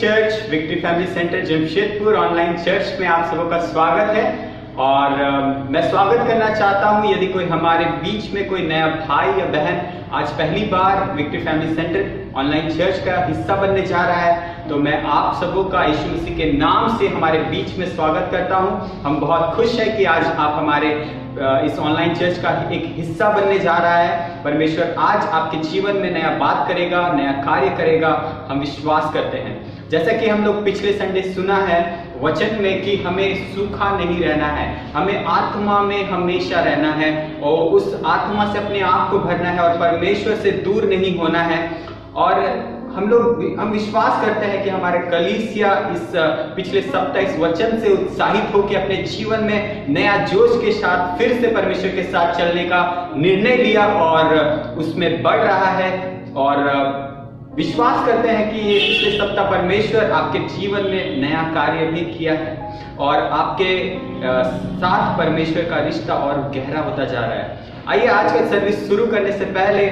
Church victory Family centre Jamshedpur online church में आप सबों का स्वागत है। और मैं स्वागत करना चाहता हूं, यदि कोई हमारे बीच में कोई नया भाई या बहन आज पहली बार Victory Family Centre online church का हिस्सा बनने जा रहा है, तो मैं आप सबों का यीशु मसीह के नाम से हमारे बीच में स्वागत करता हूं। हम बहुत खुश हैं कि आज आप हमारे इस ऑनलाइन चर्च का एक हिस्सा बनने जा रहा है। परमेश्वर आज आपके जीवन में नया बात करेगा, नया कार्य करेगा, हम विश्वास करते हैं। जैसा कि हम लोग पिछले संडे सुना है वचन में कि हमें सूखा नहीं रहना है, हमें आत्मा में हमेशा रहना है और उस आत्मा से अपने आप को भरना है और परमेश्वर से दूर नहीं होना है। और हम विश्वास करते हैं कि हमारे कलीसिया इस पिछले सप्ताह इस वचन से उत्साहित होकर अपने जीवन में नया जोश के साथ फिर से परमेश्वर के साथ चलने का निर्णय लिया और उसमें बढ़ रहा है। और विश्वास करते हैं कि ये पिछले सप्ताह परमेश्वर आपके जीवन में नया कार्य भी किया है और आपके साथ परमेश्वर का रिश्ता और गहरा होता जा रहा है। आइए आज का सर्विस शुरू करने से पहले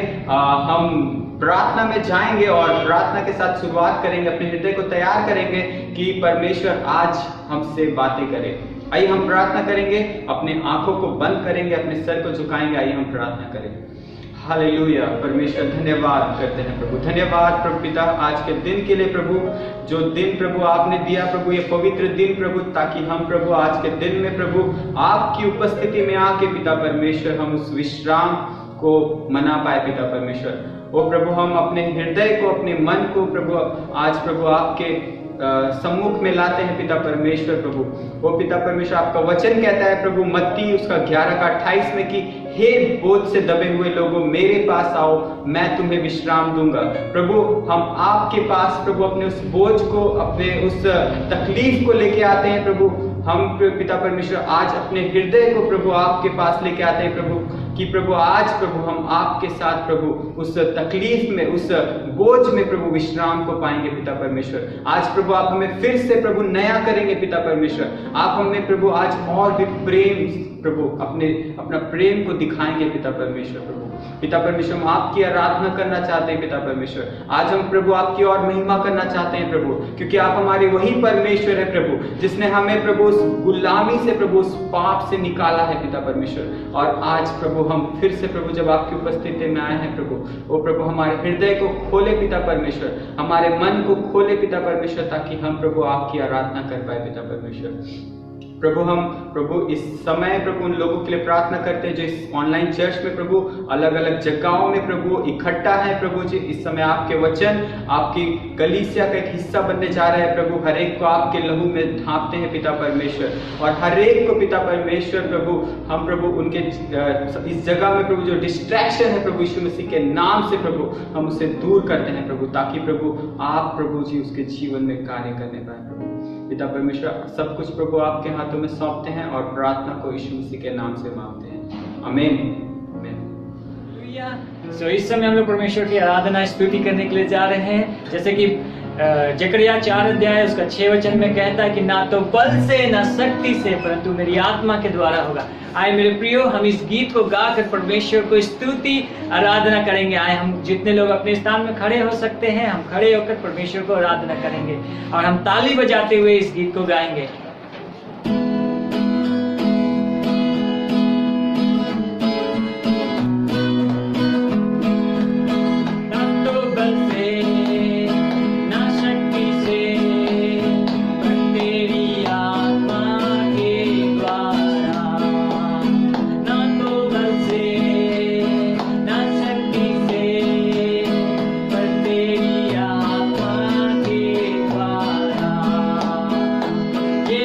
हम प्रार्थना में जाएंगे और प्रार्थना के साथ शुरुआत करेंगे, अपने हृदय को तैयार करेंगे कि परमेश्वर आज हमसे बातें करे। आइए हम प्रार्थना करेंगे, अपने आंखों को बंद करेंगे, अपने सर को झुकाएंगे। आइए हम प्रार्थना करें। हालेलुया। परमेश्वर धन्यवाद करते हैं प्रभु, धन्यवाद प्रभु पिता आज के दिन के लिए प्रभु, जो दिन प्रभु आपने दिया प्रभु, ये पवित्र दिन प्रभु, ताकि हम प्रभु आज के दिन में प्रभु आपकी उपस्थिति में आके पिता परमेश्वर हम उस विश्राम को मना पाए पिता परमेश्वर। ओ प्रभु हम अपने हृदय को, अपने मन को प्रभु आज प्रभु आपके सम्मुख में लाते हैं पिता परमेश्वर प्रभु। ओ पिता परमेश्वर आपका वचन कहता है प्रभु मत्ती उसका 11:28 में कि हे बोझ से दबे हुए लोगों मेरे पास आओ, मैं तुम्हें विश्राम दूंगा। प्रभु हम आपके पास प्रभु अपने उस बोझ को, अपने उस तकलीफ को लेके आते हैं प्रभु। हम पिता परमेश्वर आज अपने हृदय को प्रभु आपके पास लेके आते हैं प्रभु, कि प्रभु आज प्रभु हम आपके साथ प्रभु उस तकलीफ में, उस बोझ में प्रभु विश्राम को पाएंगे पिता परमेश्वर। आज प्रभु आप हमें फिर से प्रभु नया करेंगे पिता परमेश्वर। आप हमें प्रभु आज और भी प्रेम प्रभु अपना प्रेम को दिखाएंगे पिता परमेश्वर प्रभु। पिता परमेश्वर हम आपकी आराधना करना चाहते हैं पिता परमेश्वर। आज हम प्रभु आपकी और महिमा करना चाहते हैं प्रभु, क्योंकि आप हमारे वही परमेश्वर है प्रभु जिसने हमें प्रभु उस गुलामी से, प्रभु उस पाप से निकाला है पिता परमेश्वर। और आज प्रभु हम फिर से प्रभु जब आपकी उपस्थिति में आए हैं प्रभु, वो प्रभु हमारे हृदय को खोले पिता परमेश्वर, हमारे मन को खोले पिता परमेश्वर, ताकि हम प्रभु आपकी आराधना कर पाए पिता परमेश्वर। प्रभु हम प्रभु इस समय प्रभु उन लोगों के लिए प्रार्थना करते हैं जो इस ऑनलाइन चर्च में प्रभु अलग अलग जगहों में प्रभु इकट्ठा है प्रभु जी। इस समय आपके वचन आपकी कलीसिया का एक हिस्सा बनने जा रहा है प्रभु। हर एक को आपके लहू में ढांपते हैं पिता परमेश्वर, और हर एक को पिता परमेश्वर प्रभु हम प्रभु उनके इस जगह में प्रभु जो डिस्ट्रैक्शन है प्रभु यीशु मसीह के नाम से प्रभु हम उसे दूर करते हैं प्रभु, ताकि प्रभु आप प्रभु जी उसके जीवन में कार्य करने पाए प्रभु। पिता परमेश्वर सब कुछ प्रभु आपके हाथों में सौंपते हैं और प्रार्थना को यीशु मसीह के नाम से मांगते हैं, आमीन आमीन। सो इस समय हम लोग परमेश्वर की आराधना स्तुति करने के लिए जा रहे हैं। जैसे कि जकरिया 4 अध्याय उसका 6 वचन में कहता है कि ना तो बल से ना शक्ति से परंतु मेरी आत्मा के द्वारा होगा। आए मेरे प्रियो हम इस गीत को गाकर परमेश्वर को स्तुति आराधना करेंगे। आए हम जितने लोग अपने स्थान में खड़े हो सकते हैं, हम खड़े होकर परमेश्वर को आराधना करेंगे और हम ताली बजाते हुए इस गीत को गाएंगे। ये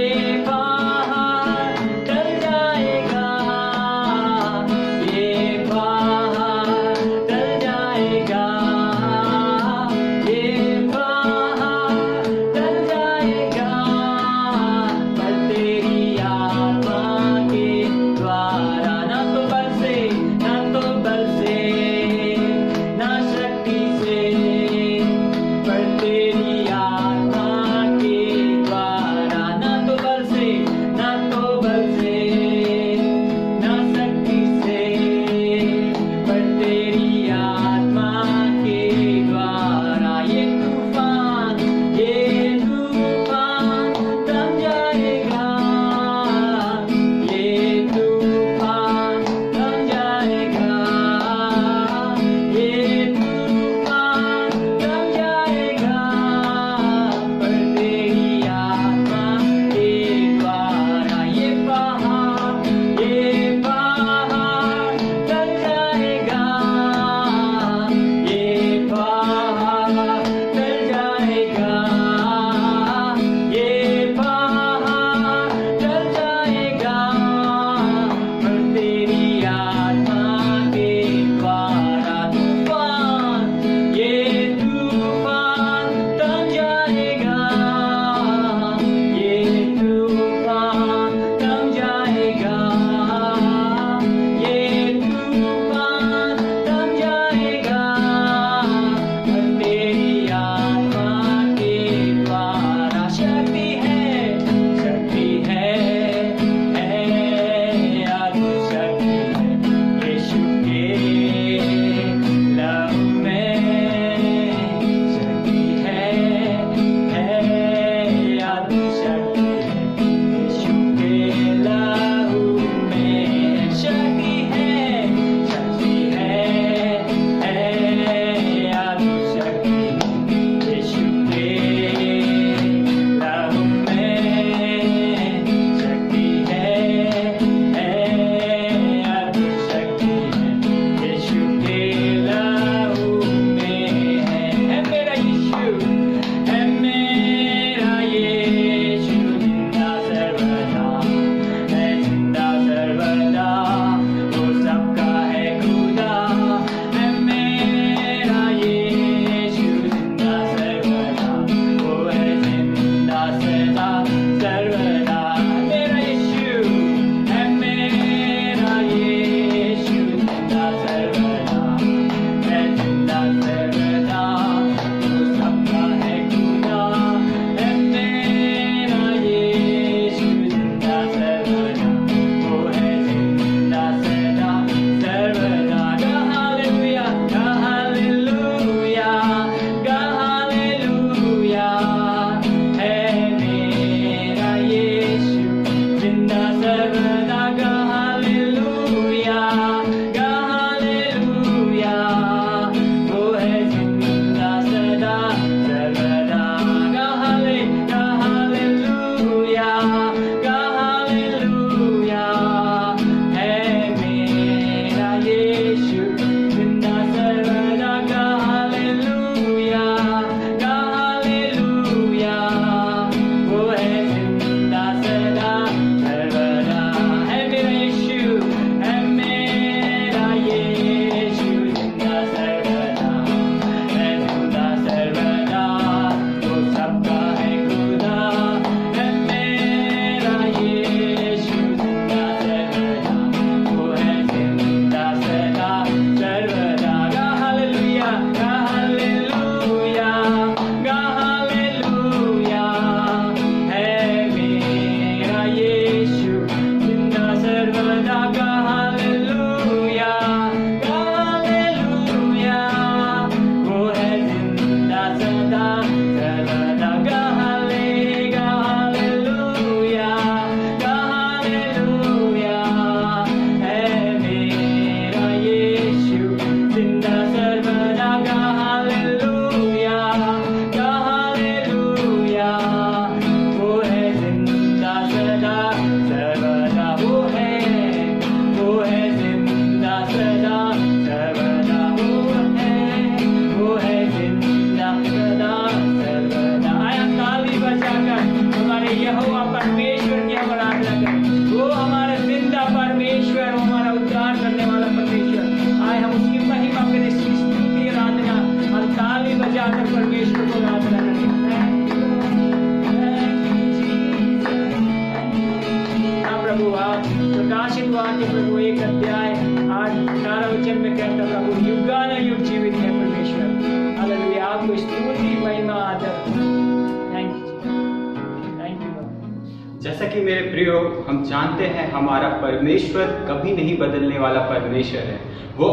कि मेरे प्रियो हम जानते हैं हमारा परमेश्वर कभी नहीं बदलने वाला परमेश्वर है। वो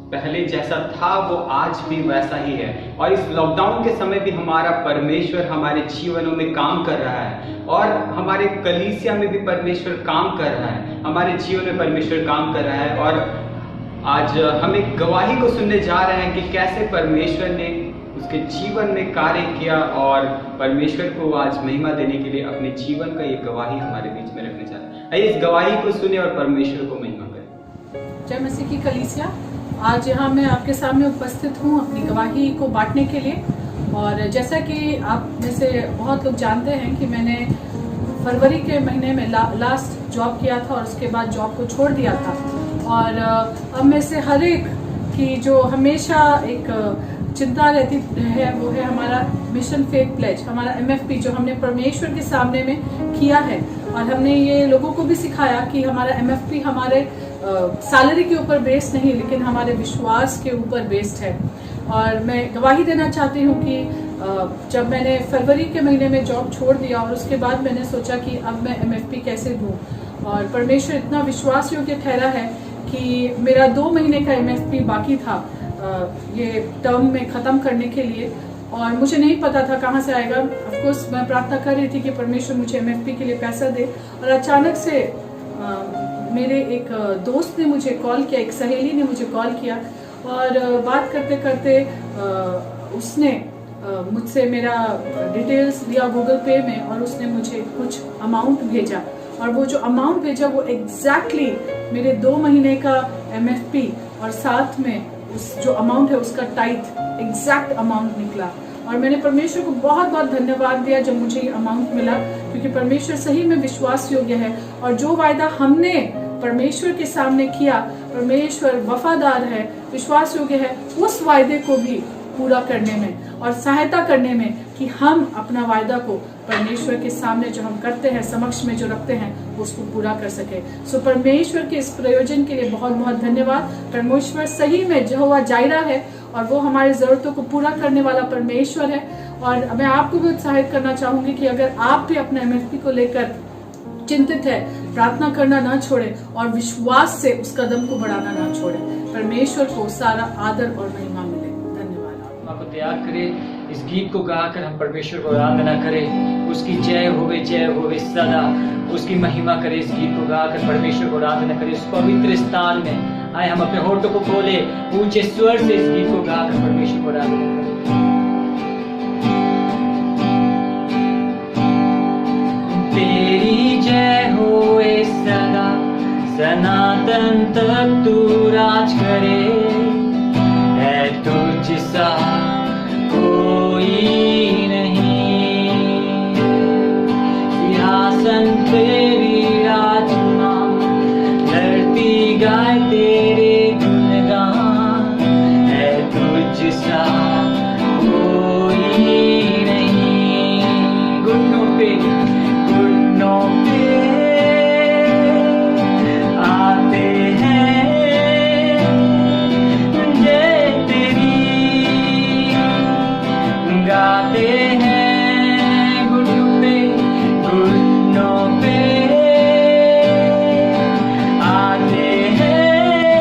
पहले जैसा था वो आज भी वैसा ही है, और इस लॉकडाउन के समय भी हमारा परमेश्वर हमारे जीवनों में काम कर रहा है, और हमारे कलीसिया में भी परमेश्वर काम कर रहा है, हमारे जीवन में परमेश्वर काम कर रहा है। और आज हम एक गवाही को सुनने जा रहे हैं कि कैसे परमेश्वर ने उसके जीवन में कार्य किया, और परमेश्वर को आज महिमा देने के लिए अपने जीवन का ये गवाही हमारे बीच में रखने जा रहे हैं। आइए इस गवाही को सुने और परमेश्वर को महिमा करें। जय मसीह की कलीसिया, आज यहाँ मैं आपके सामने उपस्थित हूँ अपनी गवाही को बांटने के लिए। और जैसा कि आप में से बहुत लोग जानते हैं कि मैंने फरवरी के महीने में लास्ट जॉब किया था, और उसके बाद जॉब को छोड़ दिया था। और अब में से हर एक की जो हमेशा एक चिंता रहती है वो है हमारा मिशन फेथ प्लेज, हमारा MFP जो हमने परमेश्वर के सामने में किया है। और हमने ये लोगों को भी सिखाया कि हमारा MFP हमारे सैलरी के ऊपर बेस्ड नहीं, लेकिन हमारे विश्वास के ऊपर बेस्ड है। और मैं गवाही देना चाहती हूँ कि जब मैंने फरवरी के महीने में जॉब छोड़ दिया, और उसके बाद मैंने सोचा कि अब मैं MFP कैसे दूँ, और परमेश्वर इतना विश्वास योग्य ठहरा है कि मेरा 2 महीने का MFP बाकी था ये टर्म में ख़त्म करने के लिए, और मुझे नहीं पता था कहाँ से आएगा। ऑफ कोर्स मैं प्रार्थना कर रही थी कि परमेश्वर मुझे MFP के लिए पैसा दे, और अचानक से मेरे एक दोस्त ने मुझे कॉल किया, एक सहेली ने मुझे कॉल किया, और बात करते करते उसने मुझसे मेरा डिटेल्स दिया गूगल पे में, और उसने मुझे कुछ अमाउंट भेजा। और वो जो अमाउंट भेजा वो एग्जैक्टली मेरे 2 महीने का MFP, और साथ में उस जो अमाउंट है उसका टाइथ एग्जैक्ट अमाउंट निकला। और मैंने परमेश्वर को बहुत बहुत धन्यवाद दिया जब मुझे ये अमाउंट मिला, क्योंकि परमेश्वर सही में विश्वास योग्य है। और जो वायदा हमने परमेश्वर के सामने किया, परमेश्वर वफादार है, विश्वास योग्य है उस वायदे को भी पूरा करने में और सहायता करने में, कि हम अपना वायदा को परमेश्वर के सामने जो हम करते हैं, समक्ष में जो रखते हैं, उसको पूरा कर सके। सो परमेश्वर के इस प्रयोजन के लिए बहुत बहुत धन्यवाद। परमेश्वर सही में यहोवा जायरा है, और वो हमारी जरूरतों को पूरा करने वाला परमेश्वर है। और मैं आपको भी उत्साहित करना चाहूंगी कि अगर आप भी अपने MFP को लेकर चिंतित है, प्रार्थना करना ना छोड़े, और विश्वास से उस कदम को बढ़ाना ना छोड़े। परमेश्वर को सारा आदर और महिमा मिले। धन्यवाद। आपको तैयार करें, इस गीत को गाकर हम परमेश्वर को आराधना करें। उसकी जय होवे सदा, उसकी महिमा करें। इस गीत को गाकर परमेश्वर को आराधना करें उस पवित्र स्थान में। आए हम अपने होठों को खोले, ऊंचे स्वर से इस गीत को गाकर परमेश्वर को आराधना करें। तेरी जय होए सदा, सनातन तक तू राज करे। है तुझ सा कोई नहीं, सिंहासन तेरी राजमान, धरती गाए तेरे गुणगान। है तुझ सा कोई नहीं, घुटनों पे आते हैं जय तेरी, गाते हैं घुटनों पे आते हैं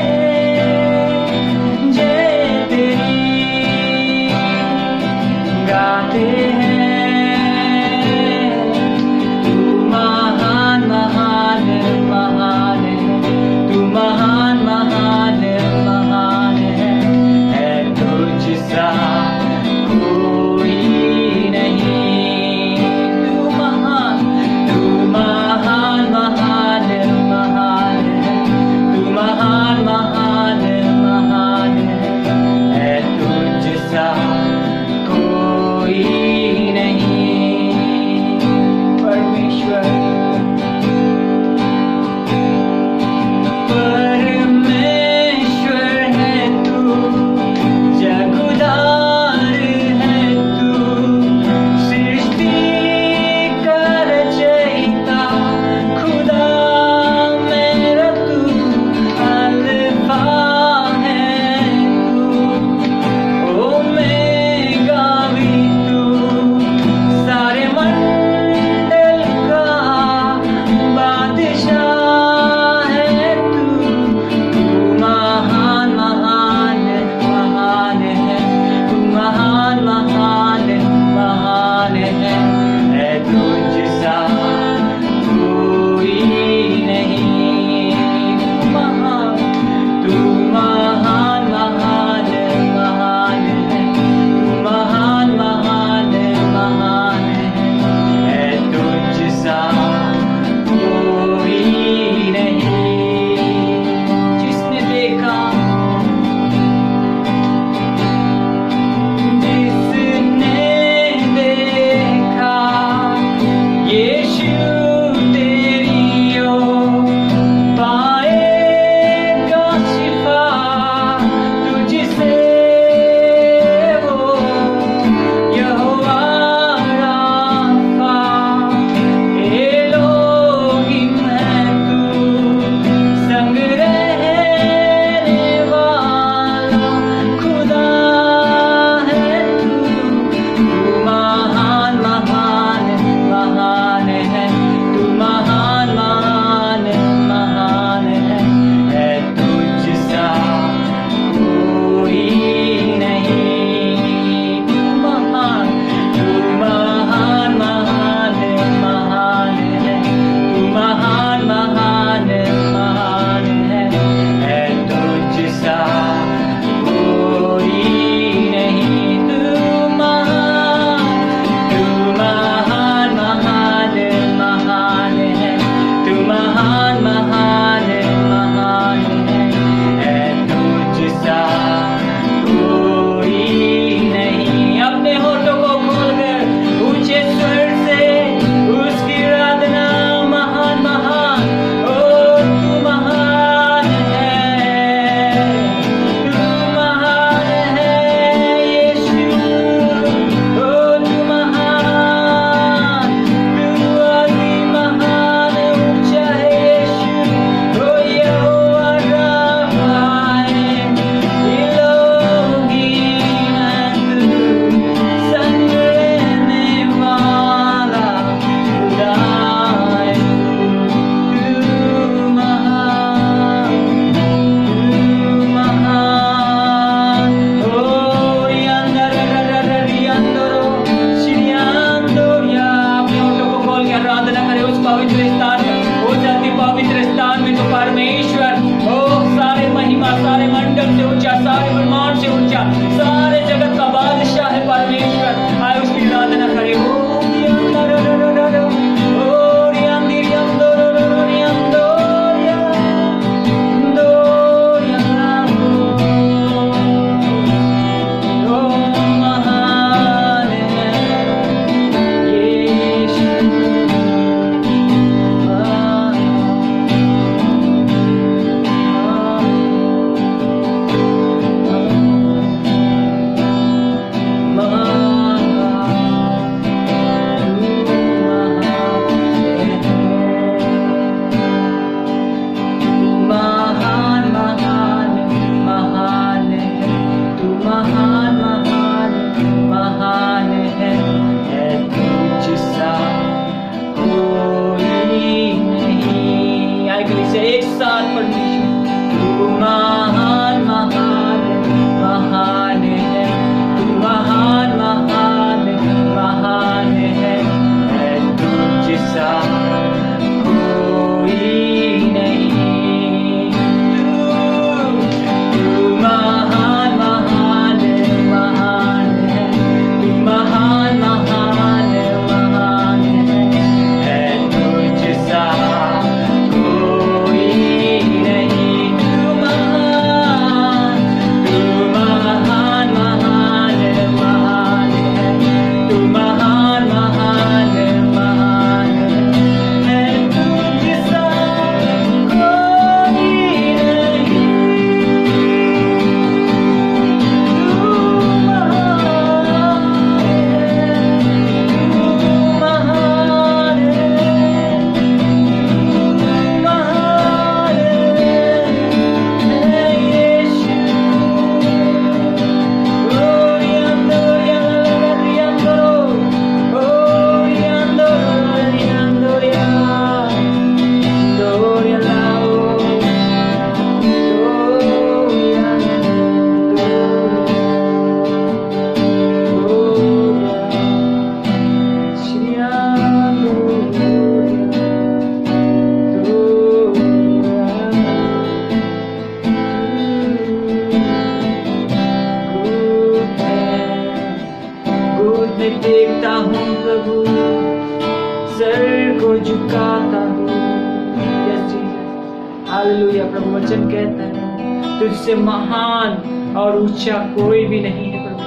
प्रभु वचन कहता है तुझसे महान और ऊंचा कोई भी नहीं है प्रभु।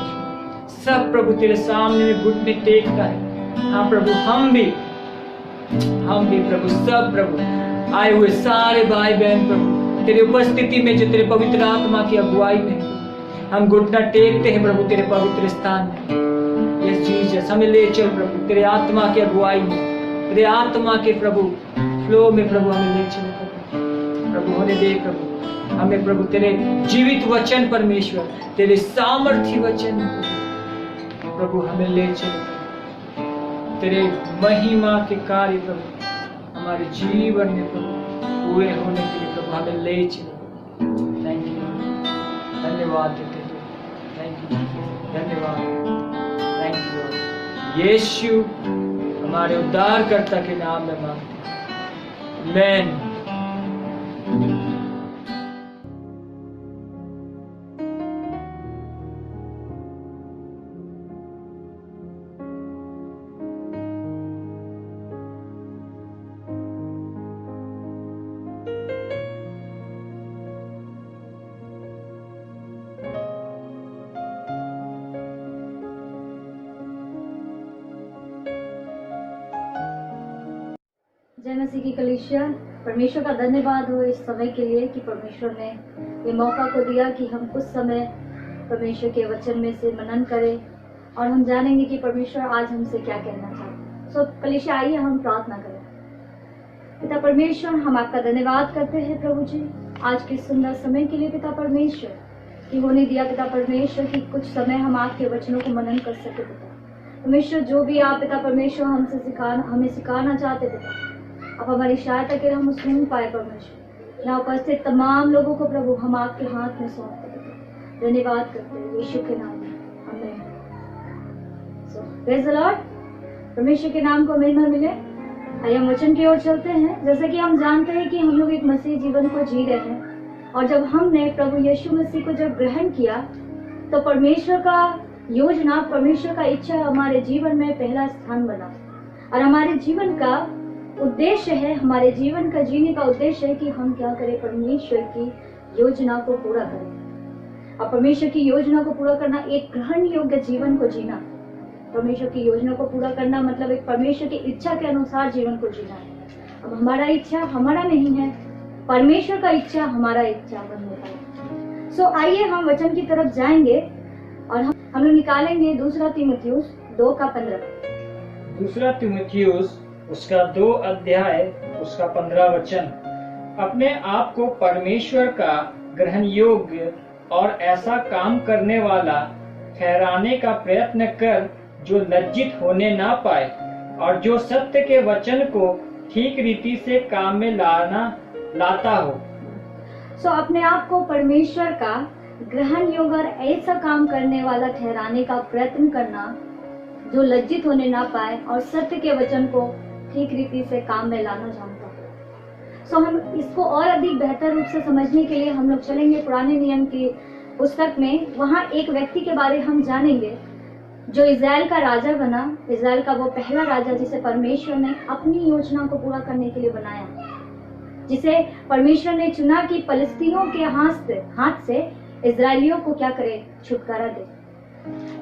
सब प्रभु तेरे सामने में घुटने टेकता है। हाँ प्रभु, हम भी प्रभु, सब प्रभु आए हुए सारे भाई बहन प्रभु तेरे उपस्थिति में, जो तेरे पवित्र आत्मा की अगुवाई में हम घुटना टेकते हैं प्रभु तेरे पवित्र स्थान में। ये जीसस हमें ले चल प्रभु तेरे आत्मा की अगुवाई में, तेरे आत्मा के प्रभु फ्लो में प्रभु हमें ले चल प्रभु होने दे प्रभु हमें प्रभु तेरे जीवित वचन परमेश्वर, तेरे सामर्थ्य वचन प्रभु हमें ले चल। तेरे महिमा के कार्य प्रभु हमारे जीवन में प्रभु पूरे होने के लिए प्रभु हमें ले चलो। थैंक यू, धन्यवाद देते हैं, थैंक यू, धन्यवाद, थैंक यू। यीशु हमारे उद्धारकर्ता के नाम में मांगते हैं, आमीन। जय मसीह की कलीसिया, परमेश्वर का धन्यवाद हो इस समय के लिए कि परमेश्वर ने ये मौका को दिया कि हम कुछ समय परमेश्वर के वचन में से मनन करें और हम जानेंगे कि परमेश्वर आज हमसे क्या कहना चाहते। सो कलीसिया, आइए हम प्रार्थना करें। पिता परमेश्वर, हम आपका धन्यवाद करते हैं प्रभु जी आज के सुंदर समय के लिए पिता परमेश्वर, कि होने दिया पिता परमेश्वर कि कुछ समय हम आपके वचनों को मनन कर सके पिता परमेश्वर। जो भी आप पिता परमेश्वर हमें सिखाना चाहते पिता, आप हमारी सहायता के हम सुन पाए परमेश्वर। यहाँ उपस्थित तमाम लोगों को प्रभु हम आपके हाथ में सौंपते हैं, धन्यवाद करते हैं यीशु के नाम में, आमीन। सो प्रेज़ द लॉर्ड, परमेश्वर के नाम को महिमा मिले। आइए हम वचन की ओर चलते हैं। जैसे कि हम जानते हैं कि हम लोग एक मसीह जीवन को जी रहे हैं, और जब हमने प्रभु यीशु मसीह को जब ग्रहण किया तो परमेश्वर का योजना, परमेश्वर का इच्छा हमारे जीवन में पहला स्थान बना, और हमारे जीवन का उद्देश्य है, हमारे जीवन का जीने का उद्देश्य है कि हम क्या करें, परमेश्वर की योजना को पूरा करें। और परमेश्वर की योजना को पूरा करना एक ग्रहण योग्य जीवन को जीना। परमेश्वर की योजना को पूरा करना मतलब एक परमेश्वर की इच्छा के अनुसार जीवन को जीना है। अब हमारा इच्छा हमारा नहीं है, परमेश्वर का इच्छा हमारा इच्छा बन होता है। सो आइए हम वचन की तरफ जाएंगे और हम लोग निकालेंगे 2 तीमुथियुस 2:15। 2 तीमुथियुस उसका 2 अध्याय उसका 15 वचन। अपने आप को परमेश्वर का ग्रहण योग्य और ऐसा काम करने वाला ठहराने का प्रयत्न कर जो लज्जित होने ना पाए, और जो सत्य के वचन को ठीक रीति से काम में लाता हो। सो अपने आप को परमेश्वर का ग्रहण योग्य और ऐसा काम करने वाला ठहराने का प्रयत्न करना जो लज्जित होने ना पाए, और सत्य के वचन को ठीक रीति से काम में लाना जानता है। सो हम इसको और अधिक बेहतर रूप से समझने के लिए हम लोग चलेंगे पुराने नियम की पुस्तक में। वहाँ एक व्यक्ति के बारे हम जानेंगे जो इज़राइल का राजा बना, इज़राइल का वो पहला राजा जिसे परमेश्वर ने अपनी योजना को पूरा करने के लिए बनाया, जिसे परमेश्वर ने चुना कि फलिस्तीनियों के हाथ से इजरायलियों को क्या करे, छुटकारा दे।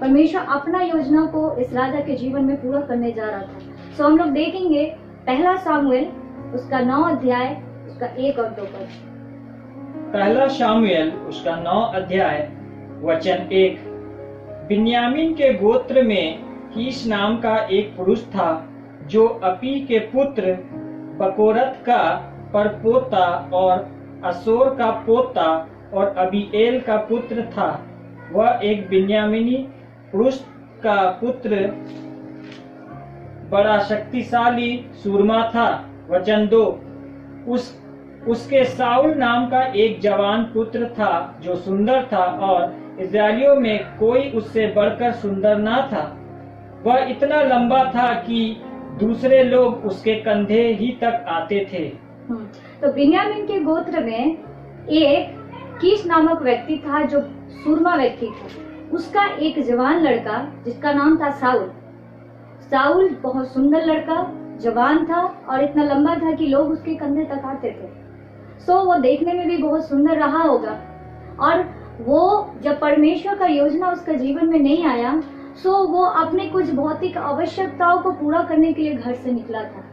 परमेश्वर अपना योजना को इस राजा के जीवन में पूरा करने जा रहा था। सो हम लोग देखेंगे 1 शामुएल उसका 9 अध्याय उसका 1 और 2 पद। 1 शामुएल उसका 9 अध्याय वचन 1। बिन्यामीन के गोत्र में कीश नाम का एक पुरुष था, जो अपी के पुत्र बकोरत का परपोता और असोर का पोता और अबीएल का पुत्र था। वह एक बिन्यामीनी पुरुष का पुत्र बड़ा शक्तिशाली सूरमा था। वचन 2। उसके साउल नाम का एक जवान पुत्र था जो सुंदर था, और इस्राएलियों में कोई उससे बढ़कर सुंदर ना था। वह इतना लंबा था कि दूसरे लोग उसके कंधे ही तक आते थे। तो बिन्यामीन के गोत्र में एक कीश नामक व्यक्ति था जो सूरमा व्यक्ति था। उसका एक जवान लड़का जिसका नाम था साउल। साउल बहुत सुंदर लड़का, जवान था और इतना लंबा था कि लोग उसके कंधे तक आते थे। सो वो देखने में भी बहुत सुंदर रहा होगा। और वो जब परमेश्वर का योजना उसका जीवन में नहीं आया, सो वो अपने कुछ भौतिक आवश्यकताओं को पूरा करने के लिए घर से निकला था,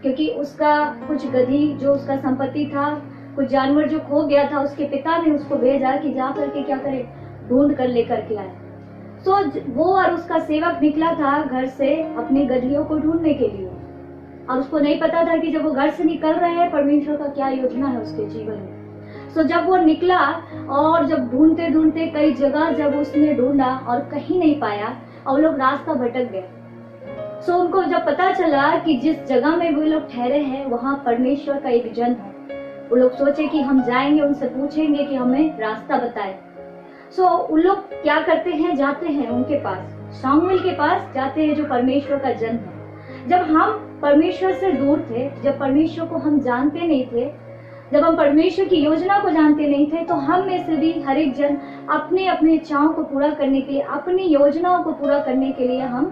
क्योंकि उसका कुछ गधी जो उसका संपत्ति था, कुछ जानवर जो खो गया था, उसके पिता ने उसको भेजा कि जा करके क्या करे, ढूंढ कर लेकर के आए। सो वो और उसका सेवक निकला था घर से अपनी गदहियों को ढूंढने के लिए, और उसको नहीं पता था कि जब वो घर से निकल रहे हैं परमेश्वर का क्या योजना है उसके जीवन में। सो जब वो निकला और जब ढूंढते ढूंढते कई जगह जब उसने ढूंढा और कहीं नहीं पाया और लोग रास्ता भटक गए। सो उनको जब पता चला कि जिस जगह में वो लोग ठहरे हैं वहां परमेश्वर का एक जन है, वो लोग सोचे कि हम जाएंगे, उनसे पूछेंगे कि हमें रास्ता बताए। सो उन लोग क्या करते हैं, जाते हैं उनके पास, शामुएल के पास जाते हैं जो परमेश्वर का जन है। जब हम परमेश्वर से दूर थे, जब परमेश्वर को हम जानते नहीं थे, जब हम परमेश्वर की योजना को जानते नहीं थे, तो हम में से भी हर एक जन अपने अपने इच्छाओं को पूरा करने के लिए, अपनी योजनाओं को पूरा करने के लिए हम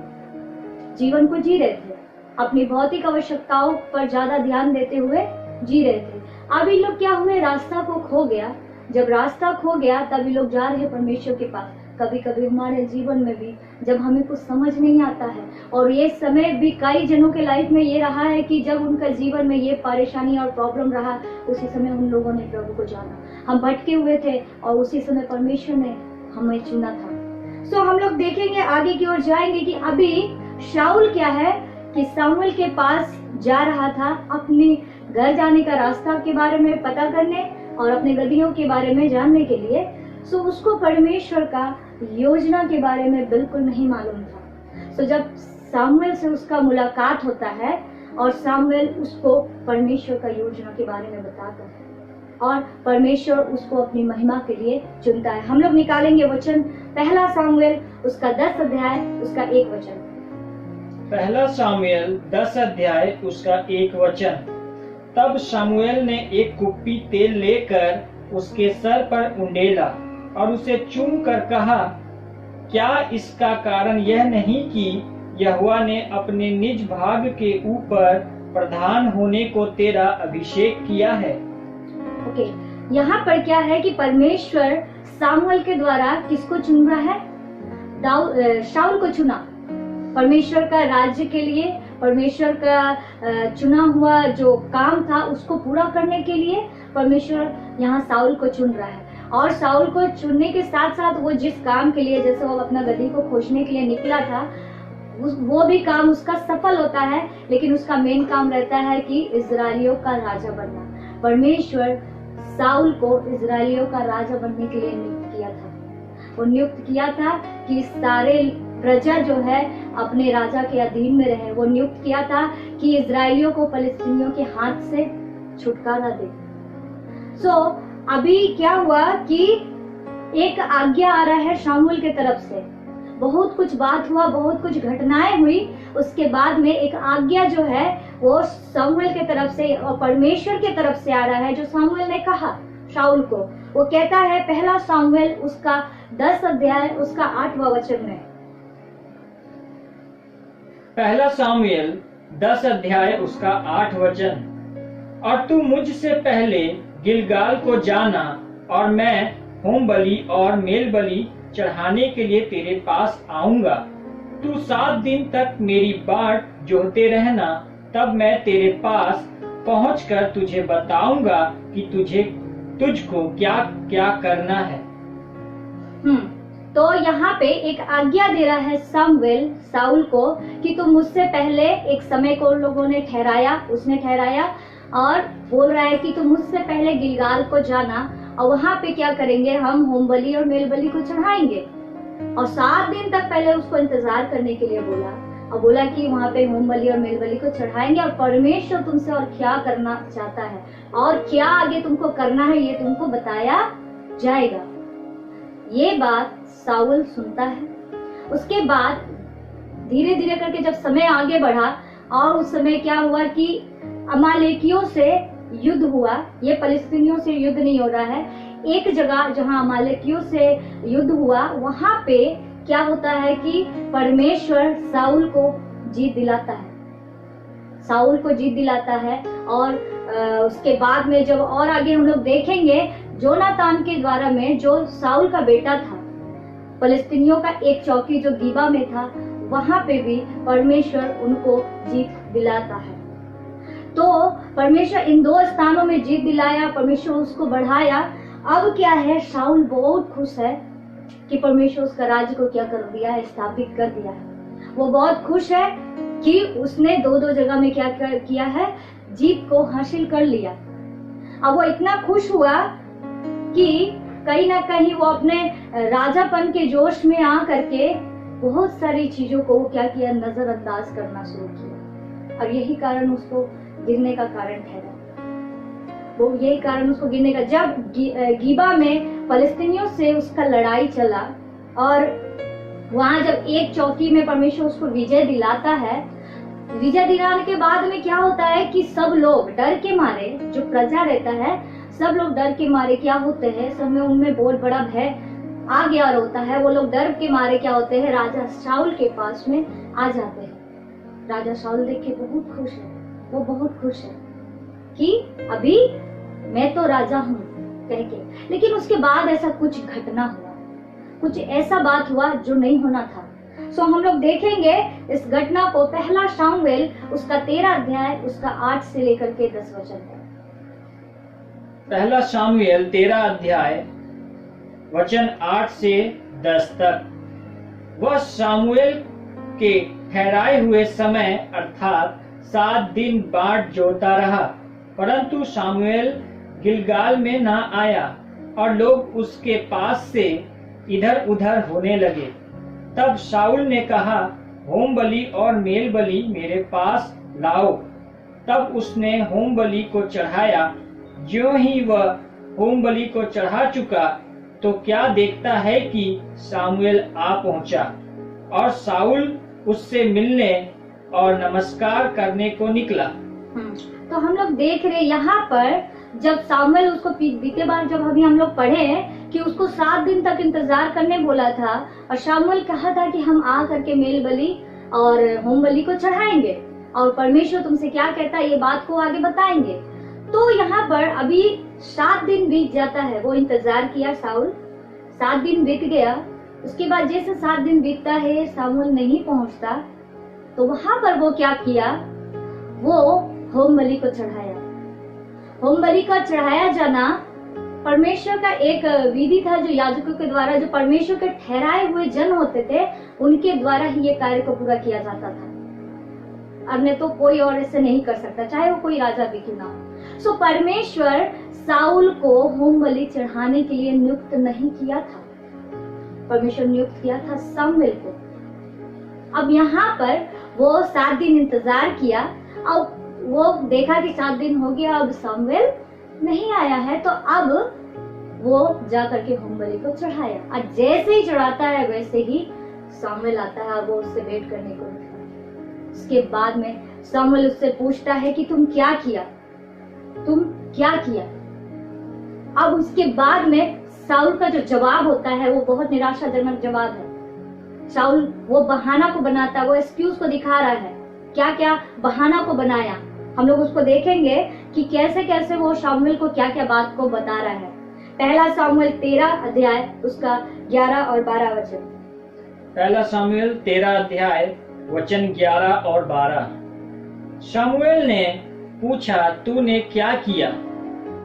जीवन को जी रहे थे, अपनी भौतिक आवश्यकताओं पर ज्यादा ध्यान देते हुए जी रहे थे। अब इन लोग क्या हुए, रास्ता को खो गया। जब रास्ता खो गया तब ये लोग जा रहे हैं परमेश्वर के पास। कभी कभी हमारे जीवन में भी जब हमें कुछ समझ नहीं आता है, और ये समय भी कई जनों के लाइफ में ये रहा है कि जब उनका जीवन में ये परेशानी और प्रॉब्लम रहा, उसी समय उन लोगों ने प्रभु को जाना, हम भटके हुए थे और उसी समय परमेश्वर ने हमें चुना था। सो हम लोग देखेंगे, आगे की ओर जाएंगे कि अभी शाऊल क्या है कि शामुएल के पास जा रहा था अपने घर जाने का रास्ता के बारे में पता करने और अपने गदहियों के बारे में जानने के लिए। सो उसको परमेश्वर का योजना के बारे में बिल्कुल नहीं मालूम था। सो जब शामुएल से उसका मुलाकात होता है और शामुएल उसको परमेश्वर का योजना के बारे में बताता है और परमेश्वर उसको अपनी महिमा के लिए चुनता है। हम लोग निकालेंगे वचन, पहला शामुएल उसका 10 अध्याय उसका 1 वचन। पहला शामुएल 10 अध्याय उसका 1 वचन। तब शामुएल ने एक कुप्पी तेल लेकर उसके सर पर उंडेला और उसे चूम कर कहा, क्या इसका कारण यह नहीं कि यहोवा ने अपने निज भाग के ऊपर प्रधान होने को तेरा अभिषेक किया है? ओके, यहाँ पर क्या है कि परमेश्वर शामुएल के द्वारा किसको चुन रहा है? शाऊल को चुना। परमेश्वर का राज्य के लिए, परमेश्वर का चुना हुआ जो काम था उसको पूरा करने के लिए परमेश्वर यहाँ शाऊल को चुन रहा है। और शाऊल को चुनने के साथ साथ वो जिस काम के लिए, जैसे वो अपना गदही को खोजने के लिए निकला था, वो भी काम उसका सफल होता है, लेकिन उसका मेन काम रहता है कि इजरायलियों का राजा बनना। परमेश्वर शाऊल को इजरायलियों का राजा बनने के लिए नियुक्त किया था। वो नियुक्त किया था कि सारे प्रजा जो है अपने राजा के अधीन में रहे। वो नियुक्त किया था कि इजरायलियों को फलस्तीनियों के हाथ से छुटकारा दे। सो अभी क्या हुआ कि एक आज्ञा आ रहा है शामुएल के तरफ से। बहुत कुछ बात हुआ, बहुत कुछ घटनाएं हुई, उसके बाद में एक आज्ञा जो है वो शामुएल के तरफ से और परमेश्वर के तरफ से आ रहा है, जो शामुएल ने कहा शाऊल को। वो कहता है पहला शामुएल उसका 10 अध्याय उसका 8वां वचन में। पहला शामुएल 10 अध्याय उसका 8 वचन। और तू मुझसे पहले गिलगाल को जाना और मैं होम बलि और मेल बलि चढ़ाने के लिए तेरे पास आऊंगा। तू 7 दिन तक मेरी बाट जोहते रहना, तब मैं तेरे पास पहुंचकर तुझे बताऊंगा कि तुझको क्या क्या करना है। तो यहाँ पे एक आज्ञा दे रहा है शामुएल शाऊल को कि तुम मुझसे पहले एक समय को लोगों ने उसने ठहराया और बोल रहा है कि तुम मुझसे पहले गिलगाल को जाना और वहाँ पे क्या करेंगे, हम होम बलि और मेल बलि को चढ़ाएंगे। और 7 दिन तक पहले उसको इंतजार करने के लिए बोला और बोला कि वहाँ पे होम बलि और मेल बलि को चढ़ाएंगे और परमेश्वर तुमसे और क्या करना चाहता है और क्या आगे तुमको करना है ये तुमको बताया जाएगा। ये बात शाऊल सुनता है। उसके बाद धीरे धीरे करके जब समय आगे बढ़ा और उस समय क्या हुआ कि अमालेकियों से युद्ध हुआ। ये फलस्तीनियों से युद्ध नहीं हो रहा है, एक जगह जहां अमालेकियों से युद्ध हुआ वहां पे क्या होता है कि परमेश्वर शाऊल को जीत दिलाता है। साउल को जीत दिलाता है। और उसके बाद में जब और आगे हम लोग देखेंगे, जोनातान के द्वारा में जो साउल का बेटा था, फलस्तीनियों का एक चौकी जो गिबा में था, वहां पे भी परमेश्वर उनको जीत दिलाता है। तो परमेश्वर इन 2 स्थानों में जीत दिलाया, परमेश्वर उसको बढ़ाया। अब क्या है, शाऊल बहुत खुश है कि परमेश्वर उसका राज्य को क्या कर दिया है, स्थापित कर दिया है। वो बहुत खुश है कि उसने 2 जगह में क्या किया है, जीत को हासिल कर लिया। अब वो इतना खुश हुआ कि कहीं ना कहीं वो अपने राजापन के जोश में आ करके बहुत सारी चीजों को क्या किया, नजरअंदाज करना शुरू किया। और यही कारण उसको गिरने का कारण ठहरा। वो यही कारण उसको गिरने का, जब गिबा में फलस्तीनियों से उसका लड़ाई चला और वहां जब एक चौकी में परमेश्वर उसको विजय दिलाता है, विजय दिलाने के बाद में क्या होता है कि सब लोग डर के मारे, जो प्रजा रहता है, सब लोग डर के मारे क्या होते हैं, सब में उनमें बहुत बड़ा भय आ गया होता है। वो लोग डर के मारे क्या होते हैं, राजा शाऊल के पास में आ जाते हैं। राजा शाऊल देख के बहुत खुश है, वो बहुत खुश है कि अभी मैं तो राजा हूँ कह के। लेकिन उसके बाद ऐसा कुछ घटना हुआ, कुछ ऐसा बात हुआ जो नहीं होना था। सो हम लोग देखेंगे इस घटना को, पहला शामुएल उसका 13 अध्याय उसका 8 से लेकर के 10 वचन है। पहला शामुएल 13 अध्याय वचन 8 से 10 तक। वह शामुएल के ठहराए हुए समय अर्थात 7 दिन बाट जोता रहा, परंतु शामुएल गिलगाल में न आया और लोग उसके पास से इधर उधर होने लगे। तब शाऊल ने कहा, होम बलि और मेल बलि मेरे पास लाओ। तब उसने होम बलि को चढ़ाया। ज्यों ही वह होम बलि को चढ़ा चुका तो क्या देखता है कि शामुएल आ पहुंचा और शाऊल उससे मिलने और नमस्कार करने को निकला। तो हम लोग देख रहे यहाँ पर, जब शामुएल उसको बीते बार जब अभी हम लोग पढ़े कि उसको 7 दिन तक इंतजार करने बोला था और शामुएल कहा था कि हम आ करके मेल बलि और होम बलि को चढ़ाएंगे और परमेश्वर तुमसे क्या कहता है ये बात को आगे बताएंगे। तो यहाँ पर अभी 7 दिन बीत जाता है, वो इंतजार किया शाऊल, 7 दिन बीत गया। उसके बाद जैसे 7 दिन बीतता है, शामुएल नहीं पहुंचता, तो वहां पर वो क्या किया, वो होम बलि को चढ़ाया। होम बलि का चढ़ाया जाना परमेश्वर का एक विधि था, जो याजकों के द्वारा, जो परमेश्वर के ठहराए हुए जन होते थे, उनके द्वारा ही ये कार्य को पूरा किया जाता था। अन्य तो कोई और ऐसे नहीं कर सकता, चाहे वो कोई राजा भी क्यों ना हो। सो परमेश्वर साउल को होम बलि चढ़ाने के लिए नियुक्त नहीं किया था, परमेश्वर नियुक्त किया था शमूएल को। अब यहाँ पर वो 7 दिन इंतजार किया और वो देखा कि 7 दिन हो गया, अब शमूएल नहीं आया है, तो अब वो जा करके होम बलि को चढ़ाया। और जैसे ही चढ़ाता है वैसे ही शमूएल आता है और वो उससे भेंट करने को निकला। उसके बाद में शमूएल उससे पूछता है कि तुम क्या किया, तुम क्या किया। अब उसके बाद में शाऊल का जो जवाब होता है वो बहुत निराशाजनक जवाब है। शाऊल वो बहाना को बनाता है, वो एक्सक्यूज को दिखा रहा है, क्या क्या बहाना को बनाया। हम लोग उसको देखेंगे कि कैसे कैसे वो शमूएल को क्या क्या बात को बता रहा है। पहला शमूएल 13 अध्याय उसका 11 और 12 वचन। पहला शमूएल 13 अध्याय वचन 11 और 12। शमूएल ने पूछा, तूने क्या किया?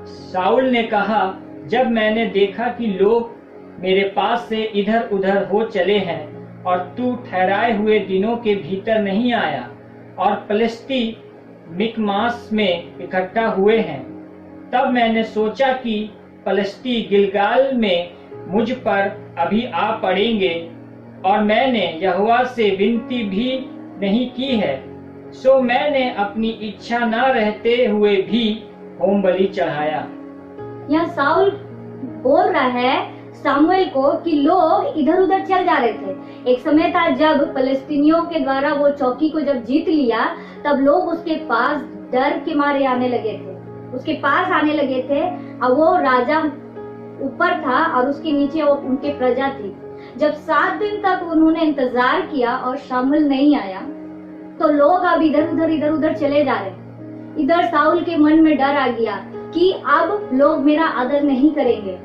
शाऊल ने कहा, जब मैंने देखा कि लोग मेरे पास से इधर उधर हो चले हैं और तू ठहराए हुए दिनों के भीतर नहीं आया और फलिस्ती मिकमास में इकट्ठा हुए हैं, तब मैंने सोचा कि फलिस्ती गिलगाल में मुझ पर अभी आ पड़ेंगे और मैंने यहोवा से विनती भी नहीं की है, सो मैंने अपनी इच्छा न रहते हुए भी होम बलि चढ़ाया। यहाँ शाऊल बोल रहा है शमूएल को कि लोग इधर उधर चल जा रहे थे। एक समय था जब फलस्तीनियों के द्वारा वो चौकी को जब जीत लिया, तब लोग उसके पास डर के मारे आने लगे थे, उसके पास आने लगे थे। और वो राजा ऊपर था और उसके नीचे उनके प्रजा थी। जब 7 दिन तक उन्होंने इंतजार किया और शमूएल नहीं आया, तो लोग अब इधर उधर चले जा रहे। इधर साउल के मन में डर आ गया कि अब लोग मेरा आदर नहीं करेंगे,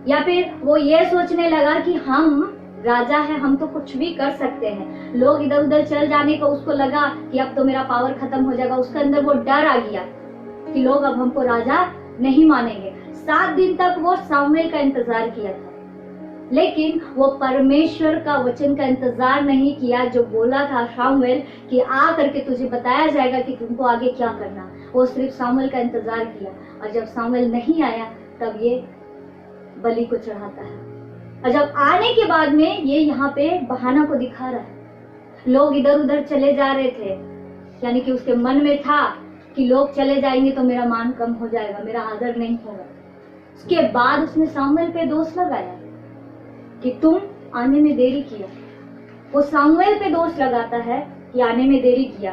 या फिर वो ये सोचने लगा कि हम राजा है, हम तो कुछ भी कर सकते हैं। लोग इधर उधर चल जाने को उसको लगा कि अब तो मेरा पावर खत्म हो जाएगा। उसके अंदर वो डर आ गया कि लोग अब हमको राजा नहीं मानेंगे। 7 दिन तक वो सामुएल का इंतजार किया था, लेकिन वो परमेश्वर का वचन का इंतजार नहीं किया जो बोला था सामुएल कि आ करके तुझे बताया जाएगा कि तुमको आगे क्या करना। वो सिर्फ सामुएल का इंतजार किया, और जब सामुएल नहीं आया तब ये बलि को चढ़ाता है। और जब आने के बाद में ये यहाँ पे बहाना को दिखा रहा है। लोग इधर उधर चले जा रहे थे, यानी कि उसके मन में था कि लोग चले जाएंगे तो मेरा मान कम हो जाएगा, मेरा आदर नहीं होगा। उसके बाद उसने सामुएल पे दोष लगाया कि तुम आने में देरी किया। वो सामुएल पे दोष लगाता है कि आने में देरी किया।